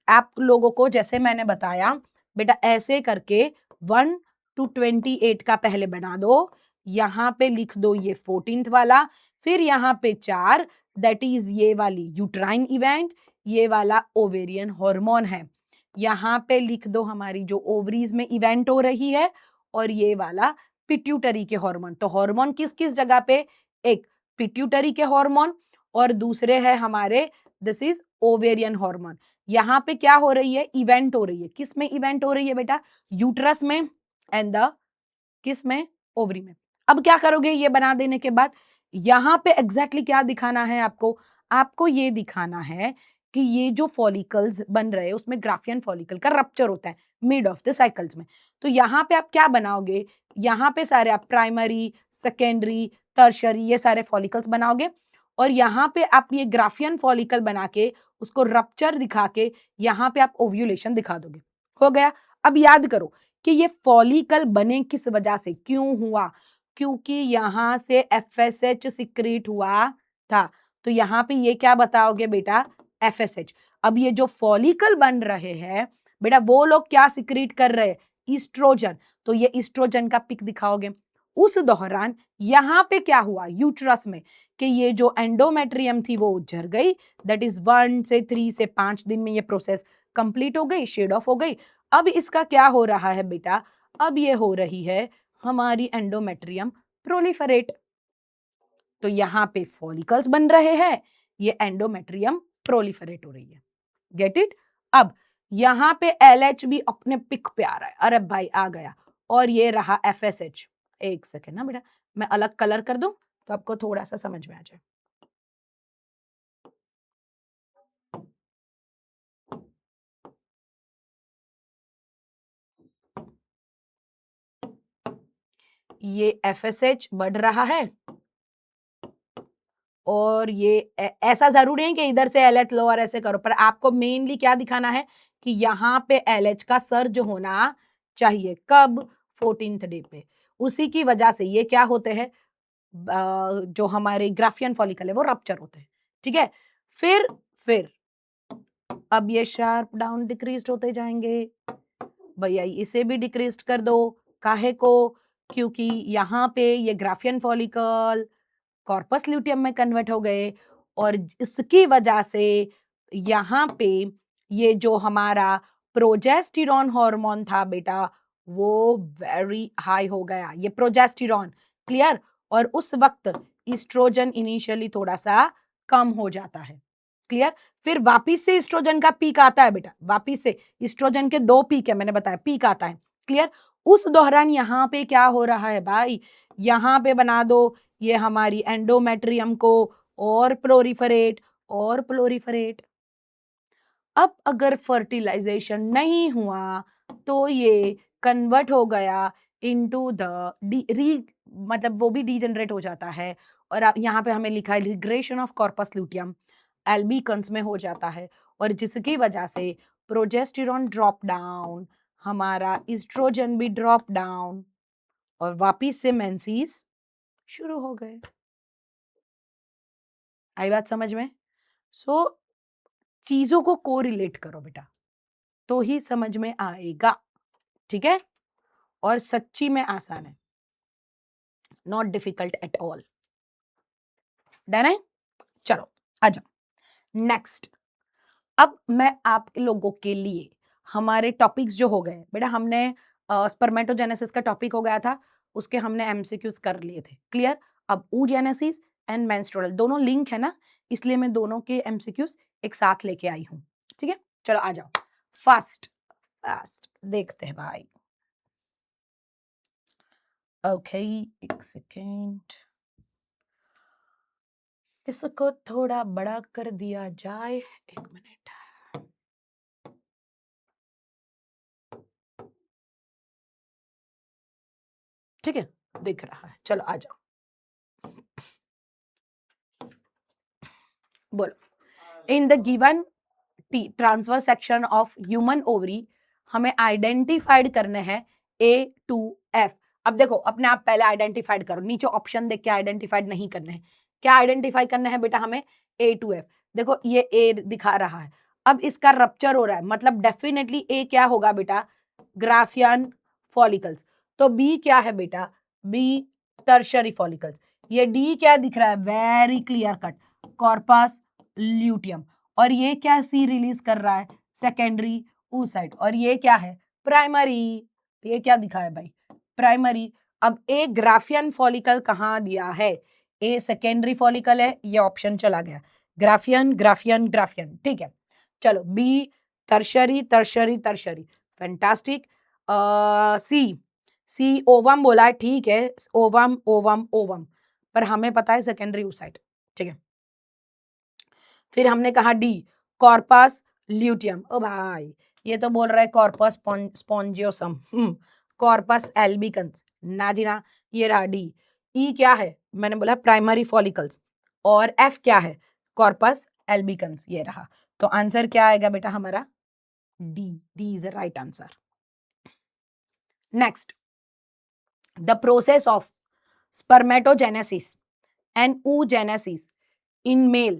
आप लोगों को जैसे मैंने बताया बेटा, ऐसे करके 1 to 28 का पहले बना दो, यहां पे लिख दो ये 14th वाला, फिर यहां पे 4, दैट इज ये वाली यूट्राइन इवेंट, ये वाला ओवेरियन हार्मोन है। यहां पे लिख दो हमारी जो ओवरीज में इवेंट हो रही है, और ये वाला पिट्यूटरी के हार्मोन। तो हार्मोन किस किस जगह पे? एक पिट्यूटरी के हार्मोन और दूसरे है हमारे, दिस इज ओवेरियन हार्मोन। यहां पे क्या हो रही है? इवेंट हो रही है। किस में इवेंट हो रही है बेटा? यूट्रस में एंड द किस में? ओवरी में। अब क्या करोगे ये बना देने के बाद? यहां पे एग्जैक्टली क्या दिखाना है आपको? आपको ये दिखाना है कि ये जो फॉलिकल्स बन रहे हैं उसमें ग्राफियन फॉलिकल का रप्चर होता है मिड ऑफ द साइकिल्स में। तो यहाँ पे आप क्या बनाओगे? यहाँ पे सारे आप प्राइमरी, सेकेंडरी, टर्शियरी ये सारे फॉलिकल्स बनाओगे और यहाँ पे आप ये ग्राफियन फॉलिकल बना के उसको रप्चर दिखा के यहाँ पे आप ओव्यूलेशन दिखा दोगे। हो गया। अब याद करो कि ये फॉलिकल बने किस वजह से, क्यों हुआ? क्योंकि यहां से FSH सिक्रीट हुआ था। तो यहाँ पे ये क्या बताओगे बेटा? FSH। अब ये जो फॉलिकल बन रहे हैं बेटा, वो लोग क्या सिक्रीट कर रहे हैं? ईस्ट्रोजन। तो ये ईस्ट्रोजन का पिक दिखाओगे। उस दौरान यहाँ पे क्या हुआ यूट्रस में कि ये जो एंडोमेट्रियम थी वो उजर गई, दैट इज 1 से 3 से 5 दिन में ये प्रोसेस कंप्लीट हो गई, शेड ऑफ हो गई। अब इसका क्या हो रहा है बेटा? अब ये हो रही है हमारी एंडोमेट्रियम प्रोलिफरेट। तो यहाँ पे फॉलिकल्स बन रहे हैं, ये एंडोमेट्रियम प्रोलिफरेट हो रही है। Get it? अब यहाँ पे LH भी अपने पिक पे आ रहा है, अरे भाई आ गया। और ये रहा FSH। एक सेकेंड ना बेटा, मैं अलग कलर कर दूं तो आपको थोड़ा सा समझ में आ जाए। ये FSH बढ़ रहा है और ये ऐसा जरूरी नहीं कि इधर से LH लो और ऐसे करो, पर आपको मेनली क्या दिखाना है कि यहाँ पे LH का सर्ज होना चाहिए। कब? 14th डे पे। उसी की वजह से ये क्या होते हैं, जो हमारे ग्राफियन फॉलिकल है वो रप्चर होते हैं। ठीक है, फिर अब ये शार्प डाउन डिक्रीज होते जाएंगे। भैया इसे भी डिक्रीज कर दो, काहे को? क्योंकि यहाँ पे ये ग्राफियन फॉलिकल कॉर्पस ल्यूटियम में कन्वर्ट हो गए और इसकी वजह से यहाँ पे ये जो हमारा प्रोजेस्टेरॉन हार्मोन था बेटा वो वेरी हाई हो गया, ये प्रोजेस्टेरॉन। क्लियर? और उस वक्त ईस्ट्रोजन इनिशियली थोड़ा सा कम हो जाता है। क्लियर? फिर वापिस से ईस्ट्रोजन का पीक आता है बेटा, वापिस से ईस्ट्रोजन के 2 पीक है, मैंने बताया पीक आता है। क्लियर? उस दौरान यहाँ पे क्या हो रहा है भाई, यहाँ पे बना दो ये हमारी एंडोमेट्रियम को और प्लोरीफरेट। अब अगर फर्टिलाइजेशन नहीं हुआ तो ये कन्वर्ट हो गया इनटू द मतलब वो भी डीजनरेट हो जाता है। और यहाँ पे हमें लिखा है regression of corpus luteum albicans में हो जाता है और जिसकी वजह से प्रोजेस्टेरॉन ड्रॉप डाउन, हमारा इस्ट्रोजन भी ड्रॉप डाउन और वापिस से मेंसेस शुरू हो गए। आई बात समझ में? सो चीजों को कोरिलेट करो बेटा तो ही समझ में आएगा। ठीक है? और सच्ची में आसान है, not difficult at all. Done है? चलो आ जाओ नेक्स्ट। अब मैं आप लोगों के लिए हमारे टॉपिक्स जो हो गए बेटा, हमने स्पर्मेटोजेनेसिस का टॉपिक हो गया था, उसके हमने एमसीक्यूज कर लिए थे। क्लियर? अब oogenesis एंड मेंस्ट्रुअल दोनों लिंक है ना, इसलिए मैं दोनों के एमसीक्यूज एक साथ लेके आई हूं। ठीक है, चलो आ जाओ फास्ट देखते हैं भाई। ओके एक सेकेंड, इसको थोड़ा बड़ा कर दिया जाए, एक मिनट। ठीक है, दिख रहा है, चलो आ जाओ। बोलो, in the given transverse section of human ovary हमें आइडेंटिफाइड करने हैं A to F। अब देखो अपने आप पहले आइडेंटिफाइड करो, नीचे ऑप्शन देख के आइडेंटिफाइड नहीं करने हैं। क्या आइडेंटिफाई करना है बेटा हमें? A to F। देखो ये A दिखा रहा है, अब इसका रप्चर हो रहा है, मतलब डेफिनेटली A क्या होगा बेटा? Graafian follicles. तो B क्या है बेटा? B tertiary follicles. ये D क्या दिख रहा है? Very clear cut, corpus luteum. और ये क्या सी रिलीज कर रहा है? Secondary oocyte। और ये क्या है? प्राइमरी। ये क्या दिखा है भाई? प्राइमरी। अब ए ग्राफियन फॉलिकल कहाँ दिया है? ए सेकेंडरी फॉलिकल है, ये ऑप्शन चला गया। ग्राफियन ग्राफियन ग्राफियन, ठीक है। चलो B tertiary tertiary tertiary, fantastic. C ovum बोला है, ठीक है, ओवम ओवम ओवम, पर हमें पता है सेकेंडरी oocyte। ठीक है, फिर हमने कहा डी कॉर्पस ल्यूटियम। ओ भाई ये तो बोल रहा है कॉर्पस स्पॉन्जियोसम, कॉर्पस एल्बिकन्स, ना जी ना, ये रहा डी। ई क्या है? मैंने बोला प्राइमरी फॉलिकल्स। और एफ क्या है? कॉर्पस एल्बिकन्स, ये रहा। तो आंसर क्या आएगा बेटा हमारा? D is the right answer. Next, the process of spermatogenesis and oogenesis in male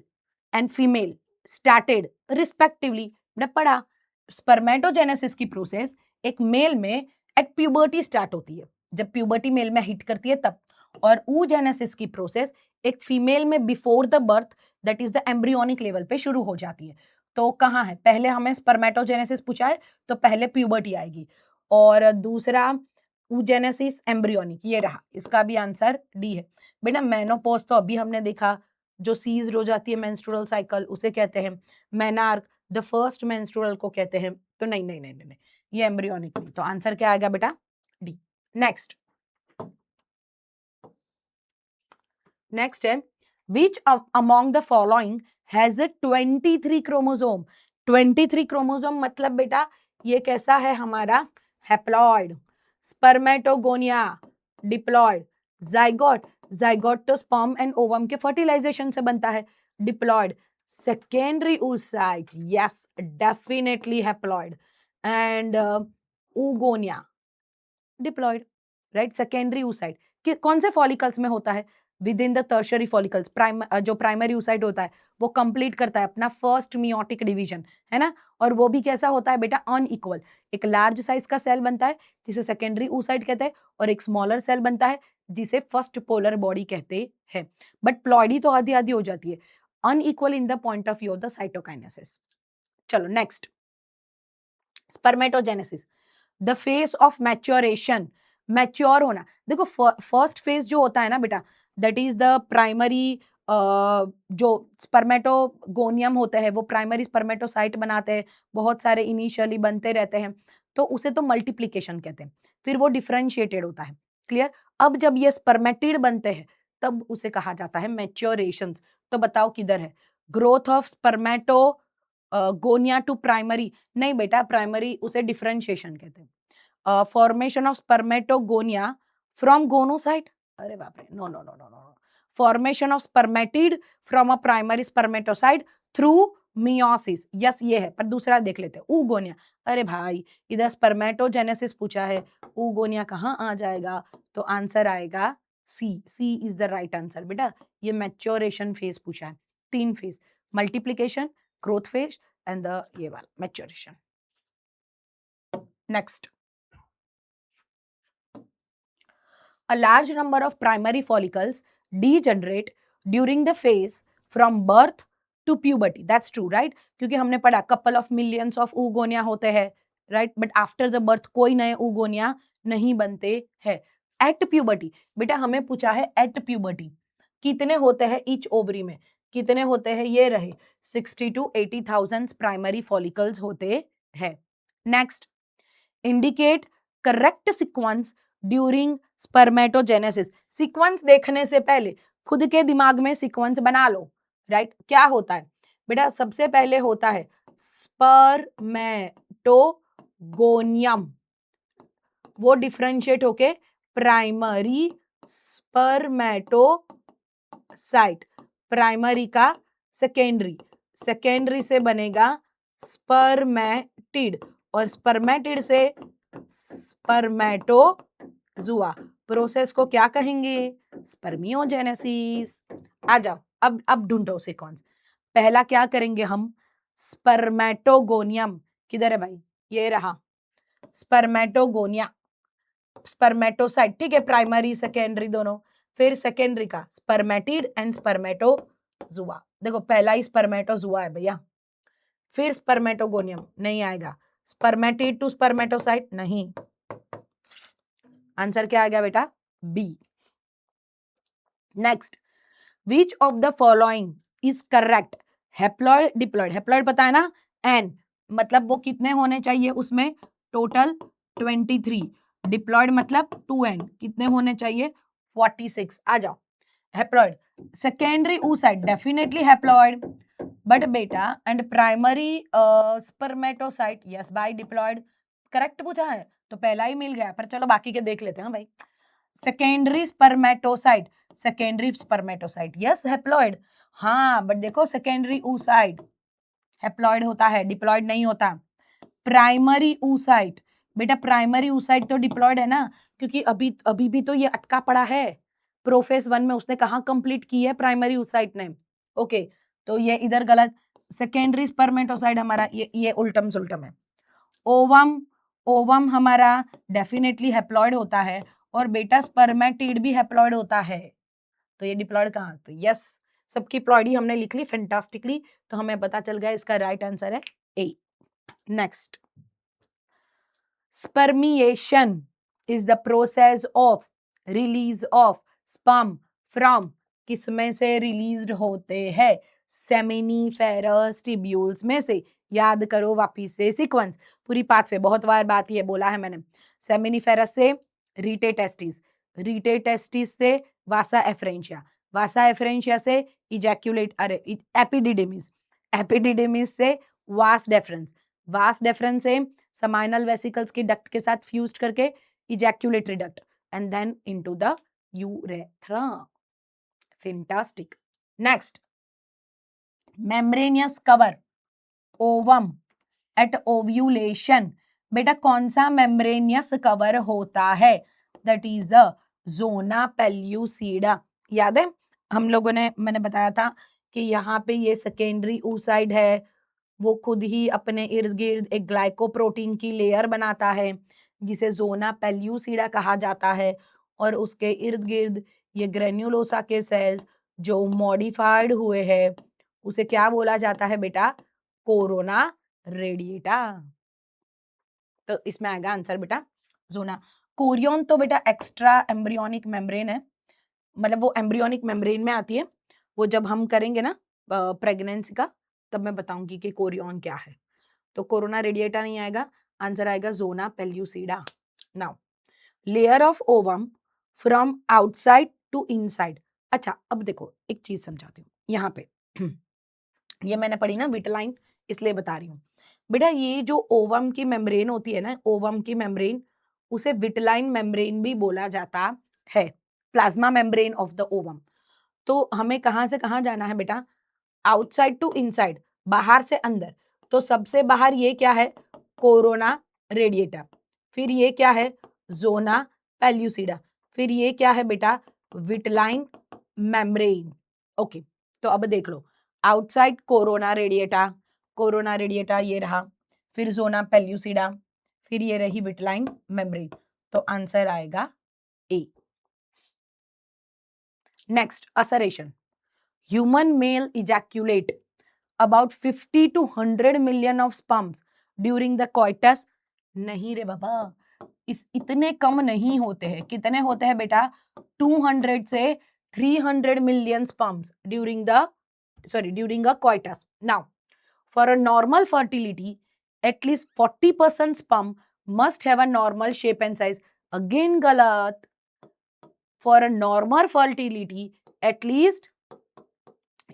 and female started respectively। पढ़ा, स्पर्मेटोजेनेसिस की प्रोसेस एक मेल में एट प्यूबर्टी स्टार्ट होती है, जब प्यूबर्टी मेल में हिट करती है तब। और oogenesis की प्रोसेस एक फीमेल में before the birth, that is the embryonic level पे शुरू हो जाती है। तो कहाँ है? पहले हमें स्पर्मेटोजेनेसिस पूछा है तो पहले प्यूबर्टी आएगी, और दूसरा oogenesis एम्ब्रियोनिक, ये रहा। इसका भी आंसर डी है बेटा। मेनोपॉज तो अभी हमने देखा, जो सीज हो जाती है मेंस्ट्रुअल साइकिल उसे कहते हैं मेनार्क, द फर्स्ट मेंस्ट्रुअल को कहते हैं। तो नहीं नहीं नहीं नहीं, ये एम्ब्रियोनिक नहीं, तो आंसर क्या आएगा बेटा? डी। नेक्स्ट है which among the following has a 23 chromosome. 23 chromosome मतलब बेटा ये कैसा है हमारा? Haploid. Spermatogonia diploid, zygote, zygote तो स्पर्म एंड ओवम के फर्टिलाइजेशन से बनता है, diploid, secondary oocyte, yes definitely haploid, and oogonia, diploid, right, secondary oocyte कौन से फॉलिकल्स में होता है, within the tertiary follicles, जो प्राइमरी oocyte होता है वो कंप्लीट करता है अपना फर्स्ट मियोटिक डिवीजन, है ना, और वो भी कैसा होता है बेटा, अनइक्वल, एक लार्ज साइज का सेल बनता है जिसे सेकेंडरी oocyte कहते हैं, और एक स्मॉलर सेल बनता है जिसे फर्स्ट पोलर बॉडी कहते हैं, बट प्लॉइडी तो आधी आधी हो जाती है, unequal in the point of view of the cytokinesis. चलो next, spermatogenesis, the phase of maturation, mature होना, देखो फर्स्ट फेज जो होता है ना बेटा, दैट इज द प्राइमरी, जो स्पर्मेटोगोनियम होते हैं वो प्राइमरी स्पर्मेटोसाइट बनाते हैं, बहुत सारे इनिशियली बनते रहते हैं, तो उसे तो मल्टीप्लिकेशन कहते हैं, फिर वो डिफरेंशिएटेड होता है, क्लियर, अब जब ये स्पर्मेटिड बनते हैं तब उसे कहा जाता है मैच्योरेशन। तो बताओ किधर है, growth of spermatogonia to primary, नहीं बेटा प्राइमरी उसे डिफरेंशिएशन कहते हैं, formation of spermatogonia from gonocyte, अरे बाप रे, no no no no no, formation of spermatid from a primary spermatocyte through meiosis, yes ये है, पर दूसरा देख लेते हैं, ऊगोनिया, अरे भाई इधर स्पर्मेटोजेनेसिस पूछा है, ऊगोनिया कहाँ आ जाएगा, तो आंसर आएगा सी, सी इज द राइट आंसर बेटा, ये मैच्योरेशन फेज पूछा है, 3 phase, multiplication, growth phase and the ये वाला maturation. Next, a large number of primary follicles degenerate during the phase from birth to puberty. That's true, right? क्योंकि हमने पढ़ा couple of millions of oogonia होते हैं, right? But after the birth कोई नए oogonia नहीं बनते हैं. At puberty, बेटा हमें पूछा है at puberty कितने होते हैं each ovary में, कितने होते हैं, ये रहे 60 to 80,000 प्राइमरी फॉलिकल्स होते हैं। Next, indicate correct sequence during spermatogenesis, sequence देखने से पहले खुद के दिमाग में सीक्वेंस बना लो, राइट, क्या होता है बेटा, सबसे पहले होता है स्पर्मेटोगोनियम, वो डिफरेंशिएट होके प्राइमरी स्पर्मेटोसाइट, प्राइमरी का सेकेंडरी, सेकेंडरी से बनेगा स्पर्मेटिड, और स्पर्मेटिड से स्पर्मेटोजुआ, प्रोसेस को क्या कहेंगे, स्पर्मियोजेनेसिस। आ जाओ, अब ढूंढो सीक्वेंस, पहला क्या करेंगे हम, स्पर्मेटोगोनियम, किधर है भाई, ये रहा स्पर्मेटोगोनिया, स्पर्मेटोसाइट, ठीक है, प्राइमरी सेकेंडरी दोनों, फिर सेकेंडरी का स्पर्मेटिड एंड स्पर्मेटोजुआ, देखो पहला ही स्पर्मेटोजुआ है भैया, फिर स्पर्मेटोगोनियम नहीं आएगा, स्पर्मेटिड टू स्पर्मेटोसाइट नहीं, आंसर क्या आ गया बेटा, B. Next, which of the following is correct, haploid diploid, haploid पता है ना, एन मतलब वो कितने होने चाहिए उसमें, टोटल 23, डिप्लॉइड मतलब 2n, कितने होने चाहिए 46, आ जाओ, haploid, secondary oocyte definitely haploid, but बेटा and primary spermatocyte, yes by diploid, correct पूछा है तो पहला ही मिल गया, पर चलो बाकी के देख लेते हैं भाई, secondary spermatocyte, secondary spermatocyte yes haploid, हाँ बट देखो सेकेंडरी oocyte हैप्लॉइड होता है, डिप्लॉइड नहीं होता, प्राइमरी oocyte, बेटा प्राइमरी oocyte तो डिप्लॉइड है ना, क्योंकि अभी भी तो ये अटका पड़ा है, प्रोफेस 1 में उसने कहाँ कंप्लीट की है प्राइमरी oocyte ने, ओके, तो ये इधर गलत, सेकेंडरी स्पर्मेटोसाइट हमारा ये उल्टम सुल्टम है, ओवम, ओवम हमारा डेफिनेटली हैप्लॉइड होता है, और बेटा स्पर्मेटिड भी हैप्लॉइड होता है, तो ये डिप्लॉइड कहाँ, तो यस सबकी प्लॉइडी हमने लिख ली फैंटास्टिकली, तो हमें पता चल गया इसका राइट आंसर है A. Next, spermiation is the process of release of sperm from, किसमें से रिलीज्ड होते हैं, सेमिनिफेरस टिब्यूल्स में से, याद करो वापिस से सीक्वेंस, पूरी पाथवे, बहुत बार ये बोला है मैंने, सेमिनिफेरस से रीटे टेस्टिस, रीटे टेस्टिस से वासा एफ्रेंशिया, वासा एफ्रेंशिया से इजैक्यूलेट, अरे एपिडिडिमिस, एपिडिडिमिस से वास डेफरेंस, वास डेफरेंस से समाइनल वेसिकल्स की डक्ट के साथ फ्यूज्ड करके ejaculatory duct, and then into the urethra. Fantastic. Next, membranous cover ovum at ovulation. बेटा कौन सा मेम्ब्रेनियस कवर होता है? That is the zona pellucida. याद है हम लोगों ने, मैंने बताया था कि यहाँ पे ये सेकेंडरी oocyte है, वो खुद ही अपने इर्द गिर्द एक ग्लाइकोप्रोटीन की लेयर बनाता है जिसे जोना पेल्यूसिडा कहा जाता है, और उसके इर्द गिर्द ये ग्रेन्युलोसा के सेल्स जो मॉडिफाइड हुए हैं उसे क्या बोला जाता है बेटा? Corona radiata. तो इसमें आएगा आंसर बेटा जोना. कोरियन तो बेटा एक्स्ट्रा एम्ब्रियोनिक मेम्ब्रेन है, मतलब वो एम्ब्रियोनिक मेम्ब्रेन में आती है. वो जब हम करेंगे ना प्रेगनेंसी का तब मैं बताऊंगी कि कोरियन क्या है. तो कोरोना रेडिएटा नहीं आएगा, आंसर आएगा zona pellucida. Now layer of ovum from outside to inside. अच्छा अब देखो एक चीज समझाती हूँ यहाँ पे. ये मैंने पढ़ी ना विटलाइन, इसलिए बता रही हूँ बेटा. ये जो ओवम की मेम्ब्रेन होती है ना, ओवम की मेम्ब्रेन, उसे विटलाइन मेम्ब्रेन भी बोला जाता है, plasma membrane of the ovum. तो हमें कहाँ से कहाँ जाना है बेटा? आउटसाइड टू इनसाइड, बाहर से अंदर. तो सबसे बाहर ये क्या है? Corona radiata. फिर ये क्या है? Zona pellucida. फिर ये क्या है बेटा? Vitelline membrane. ओके, तो अब देख लो, outside corona radiata, corona radiata ये रहा, फिर जोना पेल्यूसिडा, फिर ये रही विटलाइन मेम्ब्रेन. तो आंसर आएगा ए. Next, असरेशन. Human male ejaculate about 50 to 100 million of sperms during the coitus. नहीं रे बाबा, इतने कम नहीं होते हैं. कितने होते हैं बेटा? 200 से 300 million sperms during a coitus. Now, for a normal fertility, at least 40% sperm must have a normal shape and size. Again गलत. For a normal fertility, at least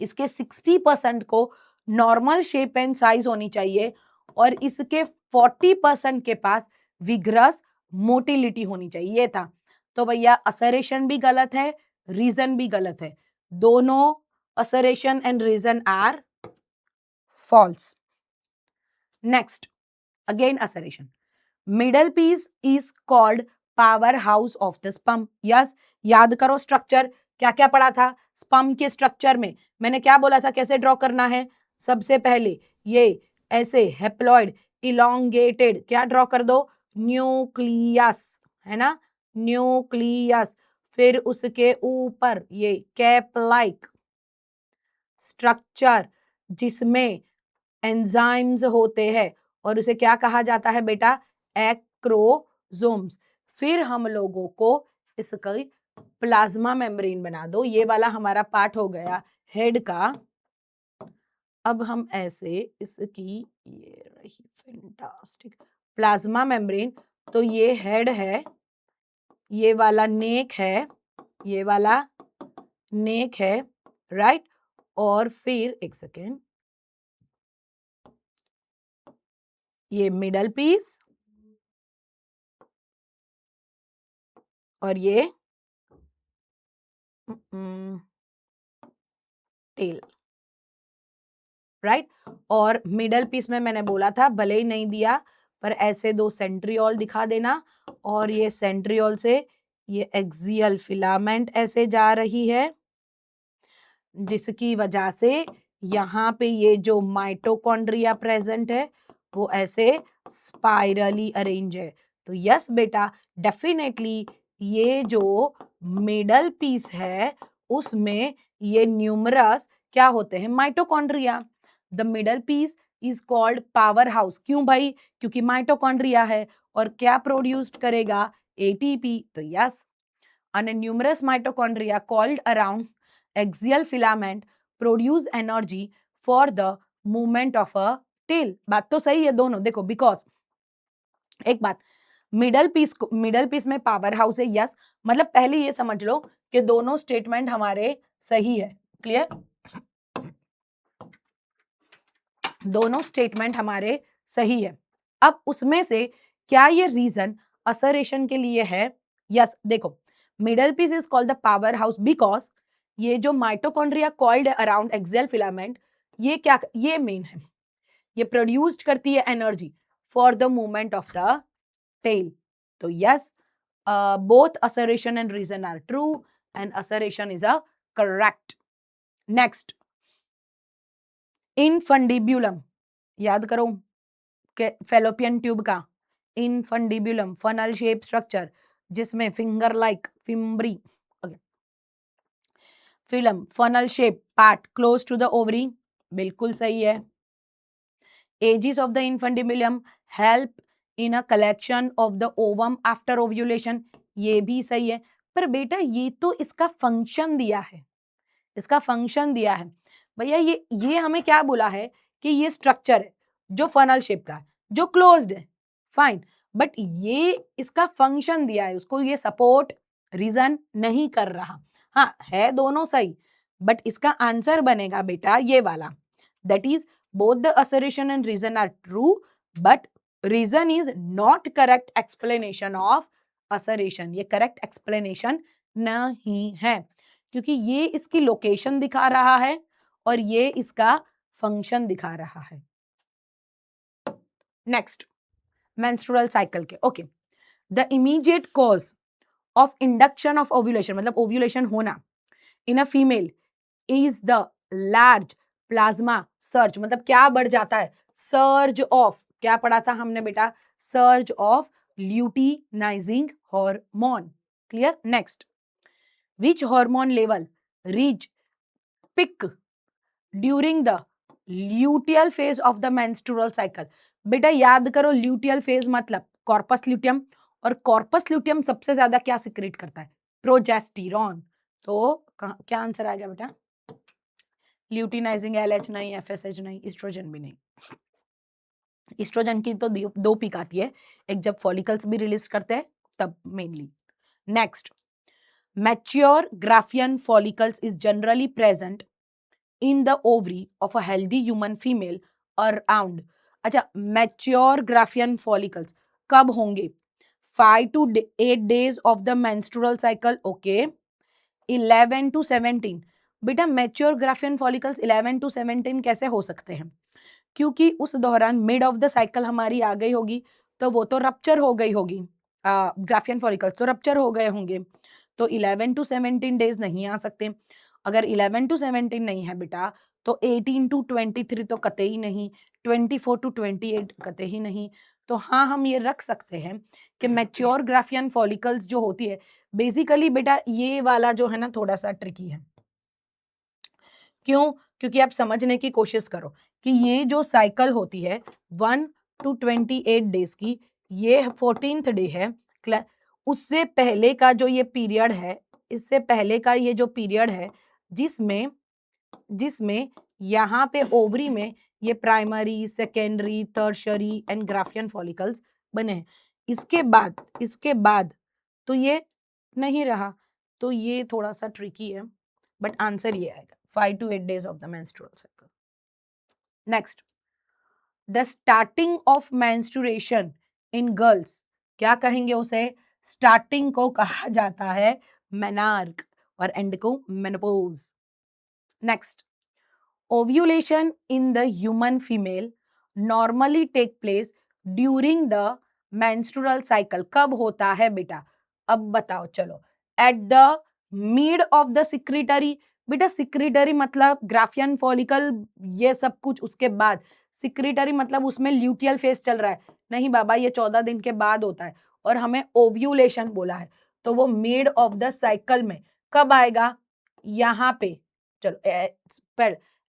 इसके 60% को नॉर्मल शेप एंड साइज होनी चाहिए, और इसके 40% के पास vigorous motility होनी चाहिए. ये था. तो भैया असरेशन भी गलत है, रीजन भी गलत है. दोनों assertion and reason are false. Next, again assertion. Middle piece is called power house of the sperm. Yes, याद करो स्ट्रक्चर. क्या क्या पढ़ा था स्पर्म के स्ट्रक्चर में? मैंने क्या बोला था कैसे ड्रॉ करना है? सबसे पहले ये ऐसे हेप्लॉइड इलोंगेटेड क्या ड्रॉ कर दो? न्यूक्लियस, है ना, न्यूक्लियस. फिर उसके ऊपर ये कैप लाइक स्ट्रक्चर जिसमें एंजाइम्स होते हैं, और उसे क्या कहा जाता है बेटा? एक्रोसोम्स. फिर हम लोगों को इसका प्लाज्मा मेम्ब्रेन बना दो. ये वाला हमारा पार्ट हो गया हेड का. अब हम ऐसे इसकी, ये रही फैंटास्टिक प्लाज्मा मेम्ब्रेन. तो ये हेड है, ये वाला नेक है, ये वाला नेक है, राइट. और फिर एक सेकेंड, ये मिडल पीस और ये टेल, राइट. और मिडल पीस में मैंने बोला था भले ही नहीं दिया पर ऐसे दो सेंट्रियोल दिखा देना, और ये सेंट्रियोल से ये एक्सियल फिलामेंट ऐसे जा रही है, जिसकी वजह से यहाँ पे ये जो माइटोकॉन्ड्रिया प्रेजेंट है वो ऐसे स्पाइरली अरेंज है. तो यस बेटा, डेफिनेटली ये जो मिडल पीस है उसमें ये न्यूमरस क्या होते हैं? Mitochondria. The middle piece is called power house. क्यों भाई? क्योंकि माइटोकॉन्ड्रिया है, और क्या प्रोड्यूस करेगा? एटीपी. तो yes, and a numerous mitochondria called around axial filament produce energy for the movement of a tail. बात तो सही है दोनों. देखो बिकॉज एक बात, मिडल पीस में पावर हाउस है. यस, मतलब पहले ये समझ लो कि दोनों स्टेटमेंट हमारे सही है. क्लियर? दोनों स्टेटमेंट हमारे सही है. अब उसमें से क्या ये रीजन असरेशन के लिए है? यस देखो, middle piece is called the power house because ये जो mitochondria coiled around axial filament, ये मेन है, ये प्रोड्यूस्ड करती है energy for the movement of the tail. तो yes, both assertion and reason are true and assertion is a correct. Next, infundibulum, याद करो के फेलोपियन ट्यूब का infundibulum funnel shape structure जिसमें finger like fimbriae film funnel shape part close to the ovary, बिल्कुल सही है. Ages of the infundibulum help in a collection of the ovum after ovulation, ये भी सही है. पर बेटा ये तो इसका फंक्शन दिया है, इसका फंक्शन दिया है भैया. ये हमें क्या बोला है कि ये स्ट्रक्चर है जो फनल शेप का है, जो क्लोज्ड है, फाइन. बट ये इसका फंक्शन दिया है, उसको ये सपोर्ट रीजन नहीं कर रहा. हाँ है दोनों सही, बट इसका आंसर बनेगा बेटा ये वाला. That is both the assertion and reason are true, but reason is not correct explanation of assertion. ये correct explanation नहीं है क्योंकि ये इसकी लोकेशन दिखा रहा है और ये इसका फंक्शन दिखा रहा है. नेक्स्ट, मेंस्ट्रुअल साइकिल के. Okay, the immediate cause of induction of ovulation, मतलब ओव्यूलेशन होना in a female is the large plasma surge. मतलब क्या बढ़ जाता है? सर्ज ऑफ, क्या पढ़ा था हमने बेटा? Surge of luteinizing hormone. Clear? Next, which hormone level reach peak during the luteal phase of the menstrual cycle. बेटा याद करो, ल्यूटियल फेज मतलब कॉर्पस ल्यूटियम, और कॉर्पस ल्यूटियम सबसे ज्यादा क्या सिक्रेट करता है? प्रोजेस्टेरॉन. तो क्या आंसर आएगा बेटा? ल्यूटिनाइजिंग LH नहीं, FSH नहीं, एस्ट्रोजन भी नहीं. एस्ट्रोजन की तो दो पीक आती है, एक जब फॉलिकल्स भी रिलीज करते हैं तब mainly. Next, mature graafian follicles is generally present in the ovary of a healthy human female around. अच्छा, मैच्योर ग्राफियन फॉलिकल्स कब होंगे? 5 to 8 days of the menstrual cycle. Okay, 11 to 17. बेटा मैच्योर ग्राफियन फॉलिकल्स 11 to 17 कैसे हो सकते हैं? क्योंकि उस दौरान मिड ऑफ द साइकिल हमारी आ गई होगी, तो वो तो रप्चर हो गई होगी. ग्राफियन फॉलिकल्स तो रप्चर हो गए होंगे, तो 11 to 17 डेज नहीं आ सकते. अगर 11 to 17 नहीं है बेटा, तो 18 to 23 तो कतई नहीं, 24 to 28 कतई नहीं. तो हाँ, हम ये रख सकते हैं कि मैच्योर ग्राफियन फॉलिकल्स जो होती है, बेसिकली बेटा ये वाला जो है ना थोड़ा सा ट्रिकी है. क्यों? क्योंकि आप समझने की कोशिश करो कि ये जो साइकिल होती है 1 to 28 डेज की, ये 14th डे है. उससे पहले का जो ये पीरियड है, इससे पहले का ये जो पीरियड है, जिसमें यहाँ पे ओवरी में ये primary, secondary, tertiary and Graafian follicles बने हैं. इसके बाद तो ये नहीं रहा, तो ये थोड़ा सा ट्रिकी है, बट आंसर ये आएगा 5 to 8 days of the menstrual cycle. Next, the starting of menstruation in girls, क्या कहेंगे उसे? स्टार्टिंग को कहा जाता है मेनार्क और एंड को menopause. Next, ovulation in the human female normally take place during the menstrual cycle. कब होता है बेटा? अब बताओ चलो. at the mid of the secretory. बेटा सिक्रेटरी मतलब ग्राफियन फॉलिकल, ये सब कुछ उसके बाद. सिक्रेटरी मतलब उसमें ल्यूटियल फेज चल रहा है. नहीं बाबा, ये 14 दिन के बाद होता है और हमें ओव्यूलेशन बोला है, तो वो मिड ऑफ द साइकिल में कब आएगा? यहाँ पे. चलो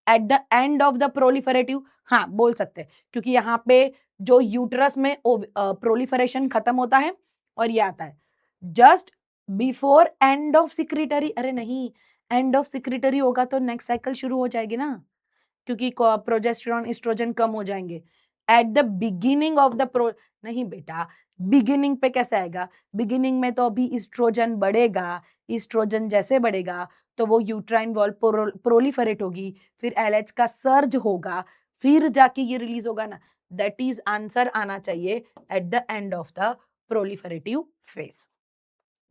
at the end of the proliferative, हाँ बोल सकते हैं, क्योंकि यहाँ पे जो यूट्रस में प्रोलिफरेशन खत्म होता है और ये आता है just before end of secretory. अरे नहीं, एंड ऑफ सिक्रेटरी होगा तो नेक्स्ट साइकिल शुरू हो जाएगी ना, क्योंकि प्रोजेस्टेरॉन एस्ट्रोजन कम हो जाएंगे. At the beginning of the नहीं बेटा, बिगिनिंग पे कैसे आएगा? बिगिनिंग में तो अभी एस्ट्रोजन बढ़ेगा, एस्ट्रोजन जैसे बढ़ेगा तो वो यूट्राइन वॉल प्रोलिफरेट होगी, फिर LH का सर्ज होगा, फिर जाके ये रिलीज होगा ना. दैट इज आंसर आना चाहिए at the end of the proliferative phase.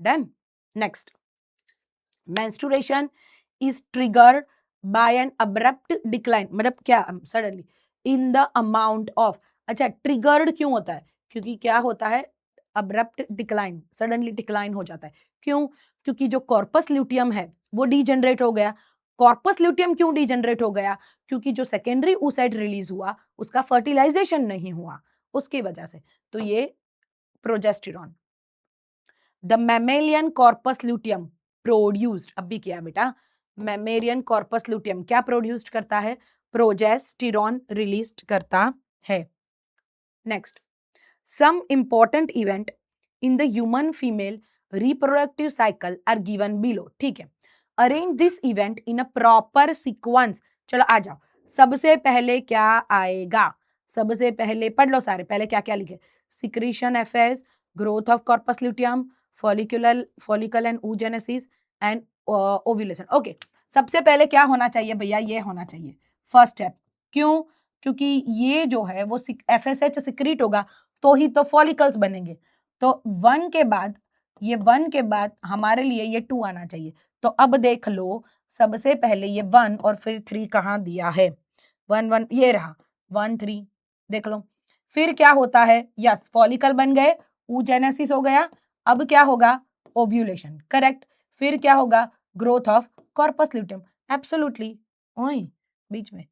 Done. Next, menstruation is triggered by an abrupt decline, मतलब क्या, suddenly in the amount of. अच्छा, ट्रिगर्ड क्यों होता है? क्योंकि क्या होता है, अब्रप्ट डिक्लाइन, सडनली डिक्लाइन हो जाता है. क्यों? क्योंकि जो कॉर्पस ल्यूटियम है वो डीजनरेट हो गया. कॉर्पस ल्यूटियम क्यों डीजनरेट हो गया? क्योंकि जो सेकेंडरी oocyte रिलीज हुआ उसका फर्टिलाइजेशन नहीं हुआ, उसकी वजह से. तो ये progesterone. The mammalian corpus luteum produced, अब भी किया बेटा, मैमेरियन कॉर्पस ल्यूटियम क्या प्रोड्यूस्ड करता है? प्रोजेस्टेरॉन रिलीज करता है. Next, some important event in the human female reproductive cycle are given below. ठीक है, arrange this event in a proper sequence. चलो आ जाओ, सबसे पहले क्या आएगा? सबसे पहले पढ़ लो सारे, पहले क्या क्या लिखे? Secretion FS, growth of corpus luteum, follicle and oogenesis and ovulation. Okay, सबसे पहले क्या होना चाहिए भैया? ये होना चाहिए फर्स्ट स्टेप. क्यों? क्योंकि ये जो है वो एफएसएच सिक्रीट होगा तो ही तो फॉलिकल्स बनेंगे. तो 1 के बाद, ये 1 के बाद हमारे लिए ये 2 आना चाहिए. तो अब देख लो, सबसे पहले ये 1 और फिर 3 कहाँ दिया है? 1 1 ये रहा, 1 3 देख लो. फिर क्या होता है? यस, फॉलिकल बन गए, oogenesis हो गया. अब क्या होगा? ओव्यूलेशन. करेक्ट. फिर क्या होगा? Growth of corpus luteum. Absolutely. ओए बीच में,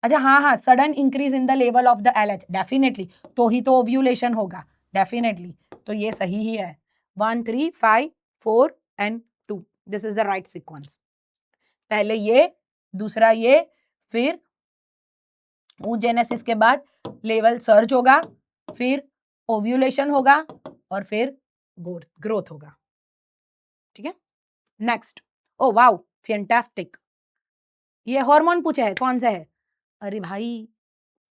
अच्छा हाँ हाँ, sudden increase in the level of the LH, definitely, तो ही तो ओव्यूलेशन होगा, डेफिनेटली. तो ये सही ही है. 1 3 5 4 and 2, this is the right sequence. पहले ये, दूसरा ये, फिर oogenesis के बाद लेवल सर्ज होगा, फिर ओव्यूलेशन होगा और फिर ग्रोथ होगा. ठीक है. Next, oh wow, fantastic. ये हार्मोन पूछा है, कौन सा है? अरे भाई,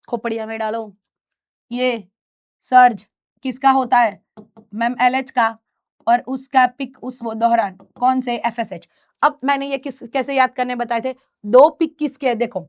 खोपड़िया में डालो. ये सर्ज किसका होता है? मैम एलएच का. और उसका पिक उस दौरान कौन से? एफएसएच. अब मैंने ये कैसे याद करने बताए थे? 2 पिक किसके है? देखो,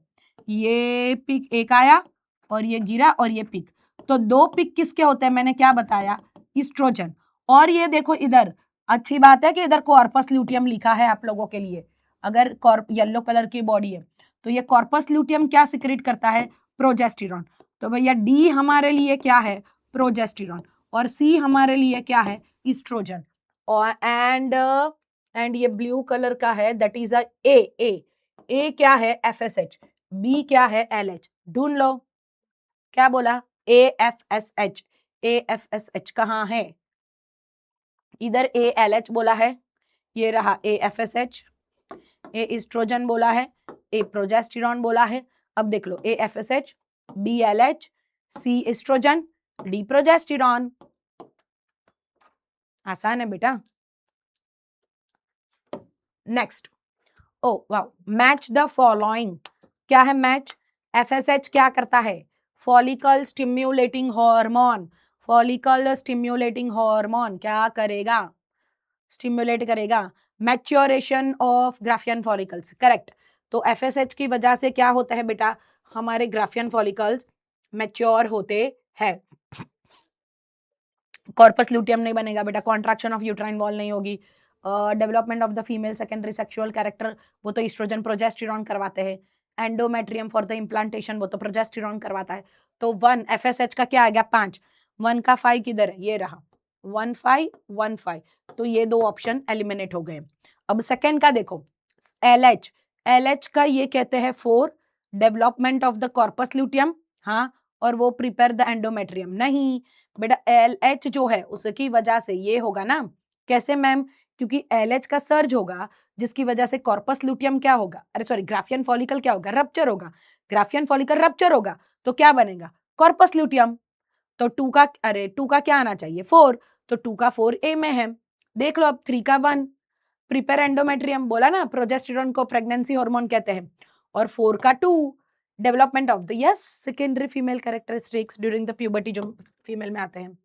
ये पिक एक आया और ये गिरा और ये पिक, तो 2 पिक किसके होते हैं? मैंने क्या बताया? ईस्ट्रोजन. और ये देखो इधर, अच्छी बात है कि इधर कॉर्पस ल्यूटियम लिखा है आप लोगों के लिए. अगर येलो कलर की बॉडी है तो ये कॉर्पस ल्यूटियम क्या सिक्रेट करता है? प्रोजेस्टेरॉन. तो भैया डी हमारे लिए क्या है? प्रोजेस्टेरॉन. और सी हमारे लिए क्या है? ईस्ट्रोजन. और एंड ये ब्लू कलर का है, दैट इज ए क्या है? एफएसएच. बी क्या है? एलएच. ढूंढ लो. क्या बोला? एएफएसएच. एएफएसएच कहाँ है? इधर एएलएच बोला है, ये रहा एएफएसएच. ए ईस्ट्रोजन बोला है, ए प्रोजेस्टेरॉन बोला है. अब देख लो, एएफएसएच, बी एलएच, सी ईस्ट्रोजन, डी प्रोजेस्टेरॉन. आसान है बेटा. Next, oh wow, match the following. क्या है मैच? एफएसएच क्या करता है? Follicle stimulating hormone. Follicle stimulating hormone क्या करेगा? स्टिम्युलेट करेगा maturation of Graafian follicles. Correct. तो एफएसएच की वजह से क्या होता है बेटा? हमारे ग्राफियन फॉलिकल्स मैच्योर होते हैं. कॉर्पस ल्यूटियम नहीं बनेगा बेटा, कॉन्ट्रैक्शन ऑफ यूट्राइन वॉल नहीं होगी, development of the female secondary sexual character वो तो ईस्ट्रोजन प्रोजेस्टेरॉन करवाते हैं. एंडोमेट्रियम फॉर द इम्प्लांटेशन वो तो प्रोजेस्टेरॉन करवाता है. तो 1 एफएसएच का क्या आ गया? 5. 1 का 5 किधर है? ये रहा, 1 5 1 5. तो ये 2 ऑप्शन एलिमिनेट हो गए. अब सेकेंड का देखो, एलएच. एलएच का ये कहते हैं 4, development of the corpus luteum. हाँ, और वो प्रिपेयर द एंडोमेट्रियम. नहीं बेटा, एलएच जो है उसकी वजह से ये होगा ना. कैसे मैम? क्योंकि एलएच का सर्ज होगा जिसकी वजह से कॉर्पस ल्यूटियम क्या होगा? अरे सॉरी, ग्राफियन फॉलिकल क्या होगा? रप्चर होगा. ग्राफियन फॉलिकल रप्चर होगा तो क्या बनेगा? Corpus luteum. तो 2 का, अरे 2 का क्या आना चाहिए? 4. तो 2 का 4 ए में है. देख लो अब 3 का 1, प्रिपेयर एंडोमेट्रियम. बोला ना, प्रोजेस्टेरॉन को प्रेगनेंसी हार्मोन कहते हैं. और 4 का 2, development of the yes secondary female characteristics during the puberty जो फीमेल में आते हैं.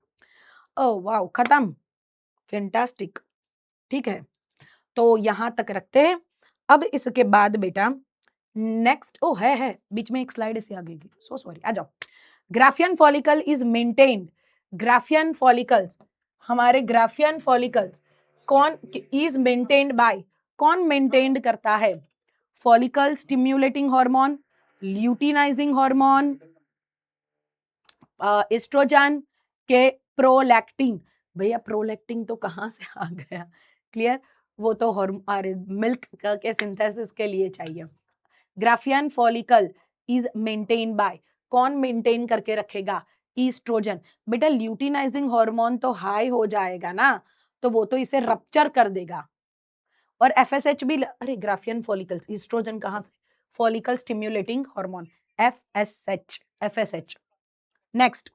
ओह वाओ, खत्म. फैंटास्टिक. ठीक है, तो यहां तक रखते हैं. अब इसके बाद बेटा नेक्स्ट, ओ है बीच में एक स्लाइड ऐसी आ गई, सो सॉरी. आ जाओ. Graafian follicle is maintained. Graafian follicles, हमारे ग्राफियन फॉलिकल्स कौन इज मेंटेन्ड बाय, कौन मेंटेन्ड करता है? Follicle stimulating hormone, luteinising hormone, oestrogen के प्रोलैक्टिन। भैया प्रोलैक्टिन तो कहाँ से आ गया? क्लियर, वो तो मिल्क के सिंथेसिस के लिए चाहिए। Graafian follicle is maintain by, कौन मेंटेन करके रखेगा? ईस्ट्रोजन। बेटा ल्यूटिनाइजिंग हार्मोन तो हाई हो जाएगा ना, तो वो तो इसे रप्चर कर देगा। और एफएसएच भी अरे ग्राफियन फॉलिकल्स, ईस्ट्रोजन कहाँ से? Follicle stimulating hormone, FSH. Next,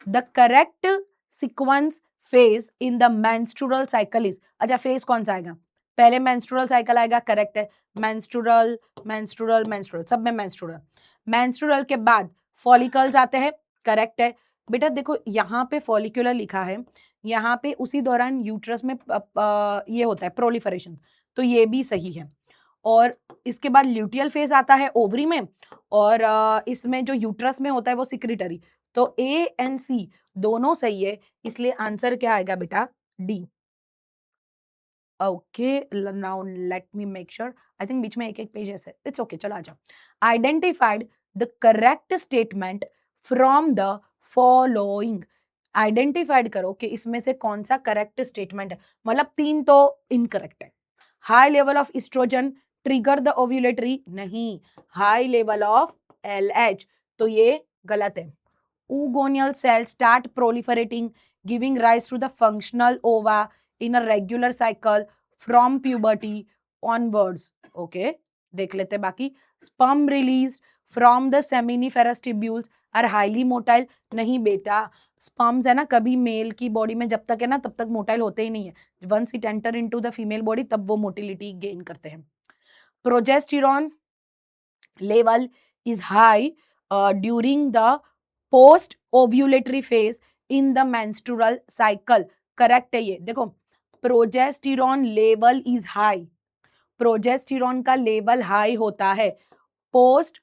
the correct sequence phase in the menstrual cycle is, अच्छा फेज कौन सा आएगा? पहले मेंस्ट्रुअल साइकिल आएगा, करेक्ट है। मेंस्ट्रुअल मेंस्ट्रुअल मेंस्ट्रुअल, सब में मेंस्ट्रुअल। मेंस्ट्रुअल के बाद फॉलिकल्स आते हैं, करेक्ट है। बेटा देखो यहाँ पे फॉलिकुलर लिखा है, यहाँ पे उसी दौरान यूट्रस में ये होता है प्रोलिफरेशन, तो ये भी सही है। और इसके बाद ल्यूटियल फेज आता है ओवरी में, और इसमें जो यूट्रस में होता है वो सिक्रिटरी। तो ए एंड सी दोनों सही है, इसलिए आंसर क्या आएगा बेटा? D. Okay, now let me make sure, I think बीच में एक एक पेज है, इट्स ओके, चलो आ जाओ। Identified the correct statement from the following, identified करो कि इसमें से कौन सा करेक्ट स्टेटमेंट है, मतलब 3 तो इनकरेक्ट है। High level of oestrogen trigger the ovulatory, नहीं, हाई लेवल ऑफ एलएच, तो ये गलत है। Oogonial cells start proliferating, giving rise to the functional ova in a regular cycle from puberty onwards. Okay, देख लेते बाकी। Sperm released from the seminiferous tubules are highly motile. नहीं बेटा, sperms है ना कभी मेल की बॉडी में जब तक है ना तब तक मोटाइल होते ही नहीं है, once it enter into the female body तब वो मोटिलिटी गेन करते हैं। Progesterone level is high during the post ovulatory phase in the menstrual cycle, correct है ये। देखो progesterone level is high, progesterone का लेवल हाई होता है पोस्ट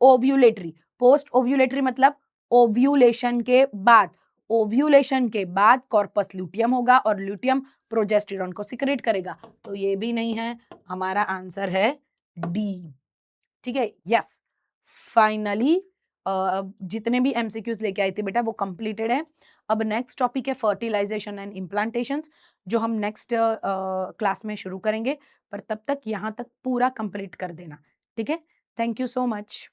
ओव्यूलेटरी, पोस्ट ओव्यूलेटरी मतलब ओव्यूलेशन के बाद, ओव्यूलेशन के बाद कॉर्पस ल्यूटियम होगा और ल्यूटियम प्रोजेस्टिरॉन को सिक्रेट करेगा, तो ये भी नहीं है, हमारा आंसर है डी। ठीक है, यस, फाइनली जितने भी एमसीक्यूज लेके आई थी बेटा वो कंप्लीटेड है। अब नेक्स्ट टॉपिक है फर्टिलाइजेशन एंड इम्प्लांटेशंस, जो हम नेक्स्ट क्लास में शुरू करेंगे, पर तब तक यहाँ तक पूरा कंप्लीट कर देना, ठीक है। Thank you so much.